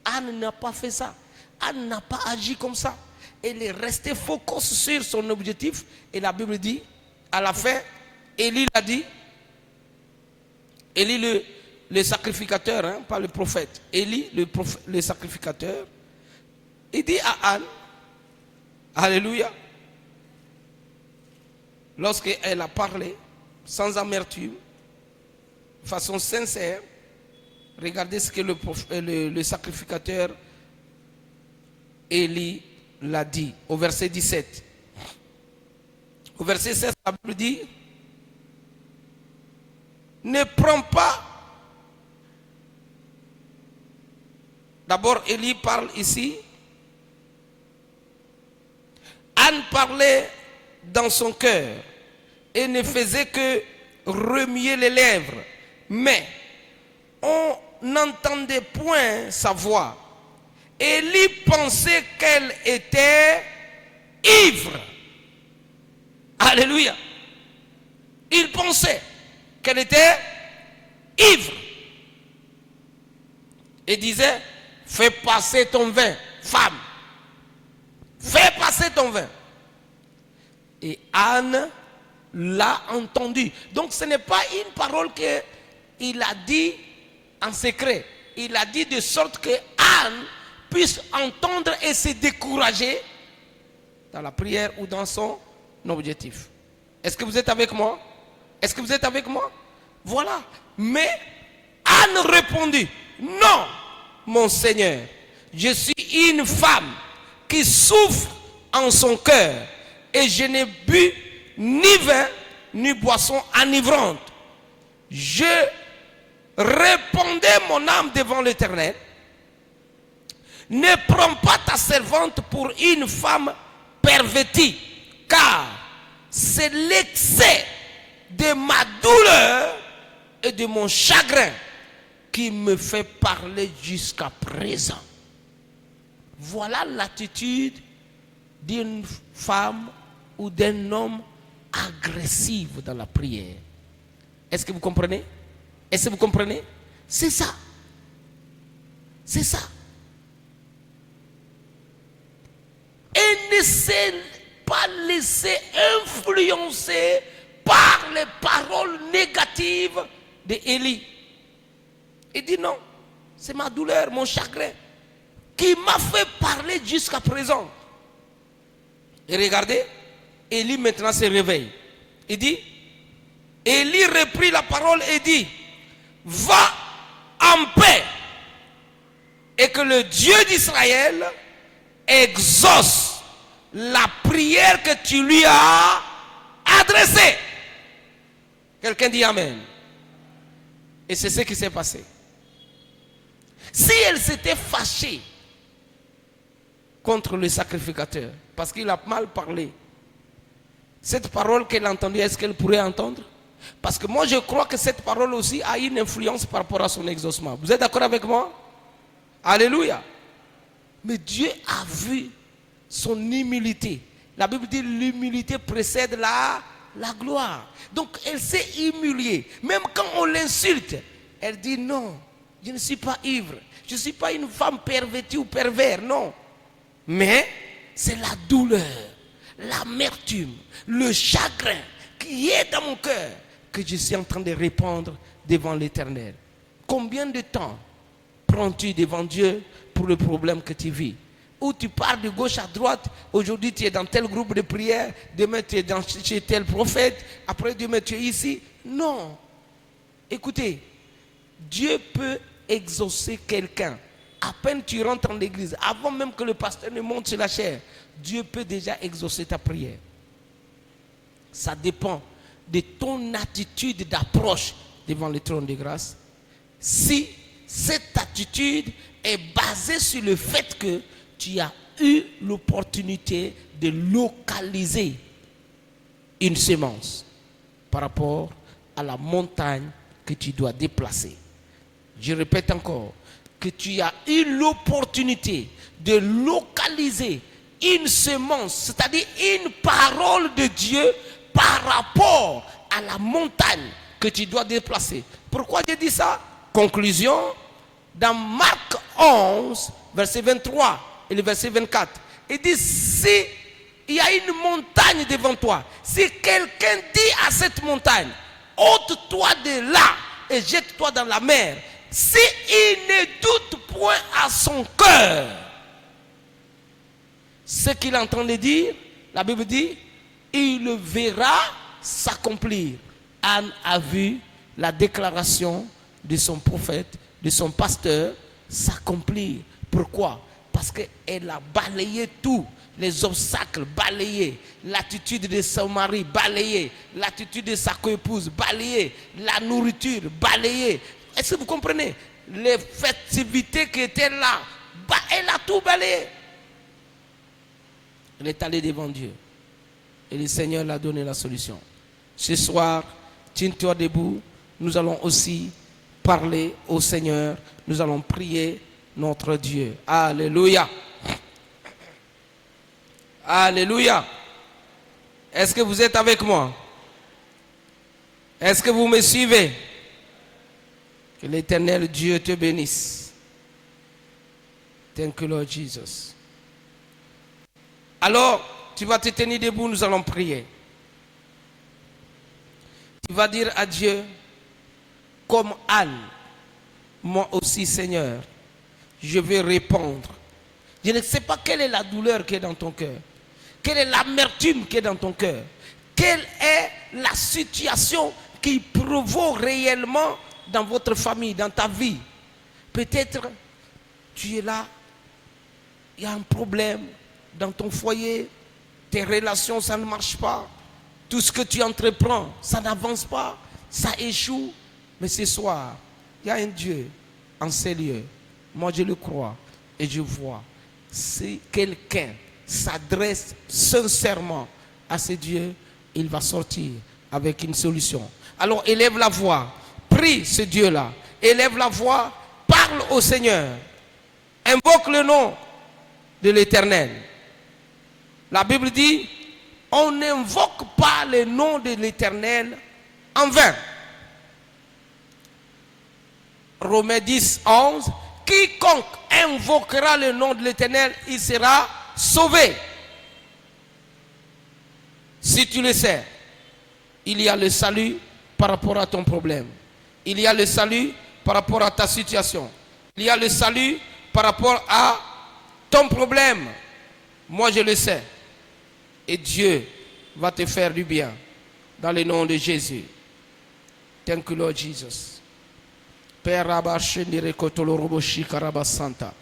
Anne n'a pas fait ça. Anne n'a pas agi comme ça. Elle est restée focus sur son objectif. Et la Bible dit, à la fin, Élie l'a dit, Élie le sacrificateur, hein, pas le prophète. Élie, le sacrificateur, il dit à Anne, alléluia, lorsqu'elle a parlé, sans amertume, de façon sincère, regardez ce que le sacrificateur Élie l'a dit, au verset 17. Au verset 16, la Bible dit, ne prends pas. D'abord, Élie parle ici. Anne parlait dans son cœur et ne faisait que remuer les lèvres. Mais n'entendait point sa voix. Élie pensait qu'elle était ivre. Alléluia. Il pensait qu'elle était ivre. Et disait, fais passer ton vin, femme. Fais passer ton vin. Et Anne l'a entendu. Donc ce n'est pas une parole qu'il a dit en secret. Il a dit de sorte que Anne puisse entendre et se décourager dans la prière ou dans son objectif. Est-ce que vous êtes avec moi? Est-ce que vous êtes avec moi? Voilà. Mais Anne répondit, non, mon Seigneur, je suis une femme qui souffre en son cœur et je n'ai bu ni vin ni boisson enivrante. Je répandais mon âme devant l'Éternel. Ne prends pas ta servante pour une femme pervertie, car c'est l'excès de ma douleur et de mon chagrin qui me fait parler jusqu'à présent. Voilà l'attitude d'une femme ou d'un homme agressif dans la prière. Est-ce que vous comprenez? Est-ce que vous comprenez? C'est ça. C'est ça. Et ne s'est pas laisser influencer par les paroles négatives d'Élie. Il dit non, c'est ma douleur, mon chagrin qui m'a fait parler jusqu'à présent. Et regardez, Élie maintenant se réveille. Il dit, Élie reprit la parole et dit, va en paix et que le Dieu d'Israël exauce la prière que tu lui as adressée. Quelqu'un dit amen. Et c'est ce qui s'est passé. Si elle s'était fâchée contre le sacrificateur, parce qu'il a mal parlé, cette parole qu'elle a entendue, est-ce qu'elle pourrait entendre? Parce que moi je crois que cette parole aussi a une influence par rapport à son exaucement. Vous êtes d'accord avec moi? Alléluia. Mais Dieu a vu son humilité. La Bible dit l'humilité précède la gloire. Donc elle s'est humiliée. Même quand on l'insulte, elle dit non, je ne suis pas ivre. Je ne suis pas une femme pervertie ou pervers, non. Mais c'est la douleur, l'amertume, le chagrin qui est dans mon cœur que je suis en train de répandre devant l'Éternel. Combien de temps prends-tu devant Dieu pour le problème que tu vis? Ou tu pars de gauche à droite, aujourd'hui tu es dans tel groupe de prière, demain tu es chez tel prophète, après demain tu es ici. Non. Écoutez, Dieu peut exaucer quelqu'un. À peine tu rentres en l'église, avant même que le pasteur ne monte sur la chaire, Dieu peut déjà exaucer ta prière. Ça dépend de ton attitude d'approche devant le trône de grâce. Si cette attitude est basée sur le fait que tu as eu l'opportunité de localiser une semence par rapport à la montagne que tu dois déplacer. Je répète encore, que tu as eu l'opportunité de localiser une semence, c'est-à-dire une parole de Dieu par rapport à la montagne que tu dois déplacer. Pourquoi j'ai dit ça? Conclusion, dans Marc 11, verset 23 et le verset 24, il dit, si il y a une montagne devant toi, si quelqu'un dit à cette montagne, ôte-toi de là et jette-toi dans la mer, si il ne doute point à son cœur ce qu'il est en train de dire, la Bible dit, il le verra s'accomplir. Anne a vu la déclaration de son prophète, de son pasteur s'accomplir. Pourquoi? Parce qu'elle a balayé tout, les obstacles balayés, l'attitude de son mari balayée, l'attitude de sa coépouse balayée, la nourriture balayée. Est-ce que vous comprenez? Les festivités qui étaient là, elle a tout balayé. Elle est allée devant Dieu. Et le Seigneur l'a donné la solution. Ce soir, tiens-toi debout. Nous allons aussi parler au Seigneur. Nous allons prier notre Dieu. Alléluia. Alléluia. Est-ce que vous êtes avec moi? Est-ce que vous me suivez? Que l'Éternel Dieu te bénisse. Thank you, Lord Jesus. Alors, tu vas te tenir debout, nous allons prier. Tu vas dire à Dieu, comme Anne, moi aussi, Seigneur, je vais répondre. Je ne sais pas quelle est la douleur qui est dans ton cœur. Quelle est l'amertume qui est dans ton cœur. Quelle est la situation qui provoque réellement dans votre famille, dans ta vie. Peut-être tu es là, il y a un problème dans ton foyer, tes relations, ça ne marche pas. Tout ce que tu entreprends, ça n'avance pas, ça échoue. Mais ce soir, il y a un Dieu en ces lieux. Moi, je le crois et je vois. Si quelqu'un s'adresse sincèrement à ce Dieu, il va sortir avec une solution. Alors, élève la voix, prie ce Dieu-là, élève la voix, parle au Seigneur, invoque le nom de l'Éternel. La Bible dit, on n'invoque pas le nom de l'Éternel en vain. Romains 10, 11, quiconque invoquera le nom de l'Éternel, il sera sauvé. Si tu le sais, il y a le salut par rapport à ton problème. Il y a le salut par rapport à ta situation. Il y a le salut par rapport à ton problème. Moi, je le sais. Et Dieu va te faire du bien. Dans le nom de Jésus. Thank you, Lord Jesus. Père Rabashi Nirekotolo Roboshi Karabasanta.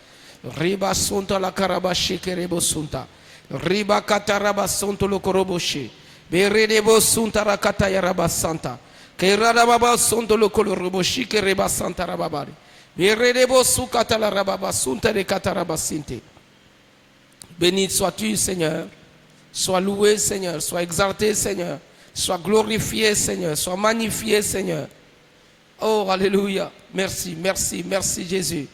Riba Sunta la Karabashi Kerebo Sunta. Riba Kataraba Sunto Lokoroboshi. Beredebo Sunta Rakata Yarabasanta. Keradababa Sunto Lokoroboshi Kereba Santa Rababari. Beredebo Sukata la Rababa Sunta de Katarabasinte. Béni sois-tu, Seigneur. Sois loué, Seigneur. Sois exalté, Seigneur. Sois glorifié, Seigneur. Sois magnifié, Seigneur. Oh, alléluia. Merci, merci, merci Jésus.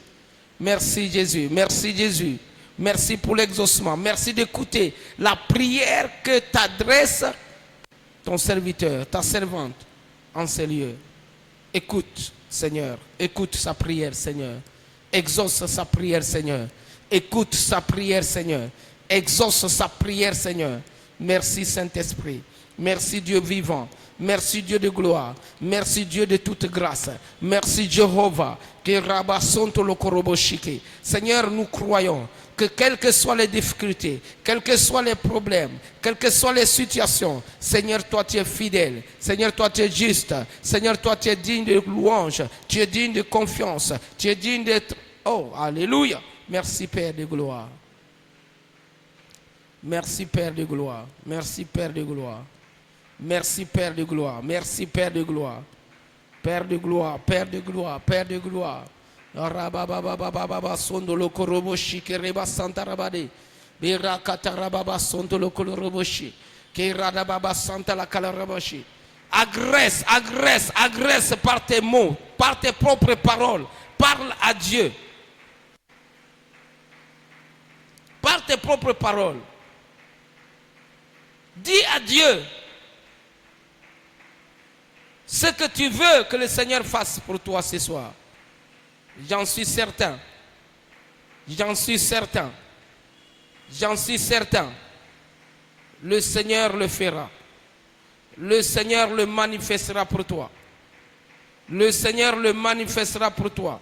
Merci Jésus, merci Jésus. Merci pour l'exaucement. Merci d'écouter la prière que t'adresse ton serviteur, ta servante en ces lieux. Écoute, Seigneur. Écoute sa prière, Seigneur. Exauce sa prière, Seigneur. Écoute sa prière, Seigneur. Exauce sa prière, Seigneur. Merci Saint-Esprit. Merci Dieu vivant. Merci Dieu de gloire. Merci Dieu de toute grâce. Merci Jéhovah. Seigneur, nous croyons que quelles que soient les difficultés, quels que soient les problèmes, quelles que soient les situations, Seigneur, toi tu es fidèle. Seigneur, toi tu es juste. Seigneur, toi tu es digne de louange. Tu es digne de confiance. Tu es digne d'être... Oh, alléluia. Merci Père de gloire. Merci Père de gloire. Merci Père de gloire. Merci Père de gloire. Merci Père de gloire. Père de gloire, Père de gloire, Père de gloire. Rababababababa sondolo koroboshi kereba santa rabade. Bira katarababa sondolo koroboshi. Keradababa santa la kalaraboshi. Agresse, agresse, agresse par tes mots, par tes propres paroles. Parle à Dieu. Par tes propres paroles. Dis à Dieu ce que tu veux que le Seigneur fasse pour toi ce soir. J'en suis certain. J'en suis certain. J'en suis certain. Le Seigneur le fera. Le Seigneur le manifestera pour toi. Le Seigneur le manifestera pour toi.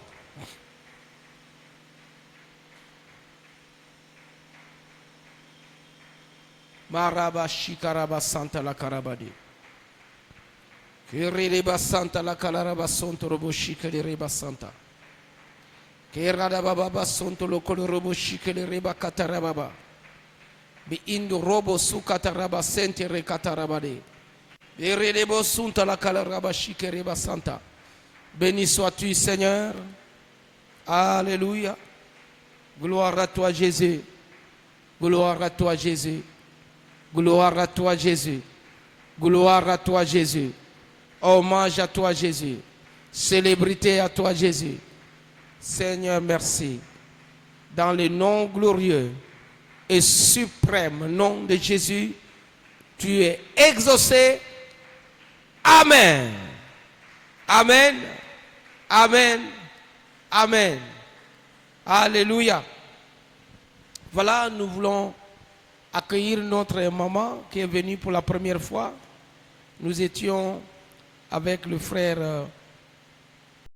Maraba shikaraba santa la karabadi. Kireba santa la kalaraba sonto robo shikareba santa. Kirada baba sonto lo kolorobo shikareba katarababa. Bi indo robo su kataraba sente re katarabade. Birebo sunta la kalaraba shikareba santa. Béni sois-tu, Seigneur. Alléluia. Gloire à toi, Jésus. Gloire à toi, Jésus. Gloire à toi, Jésus. Gloire à toi, Jésus. Hommage à toi, Jésus. Célébrité à toi, Jésus. Seigneur, merci. Dans le nom glorieux et suprême nom de Jésus, tu es exaucé. Amen. Amen. Amen. Amen. Alléluia. Voilà, nous voulons accueillir notre maman qui est venue pour la première fois. Nous étions avec le frère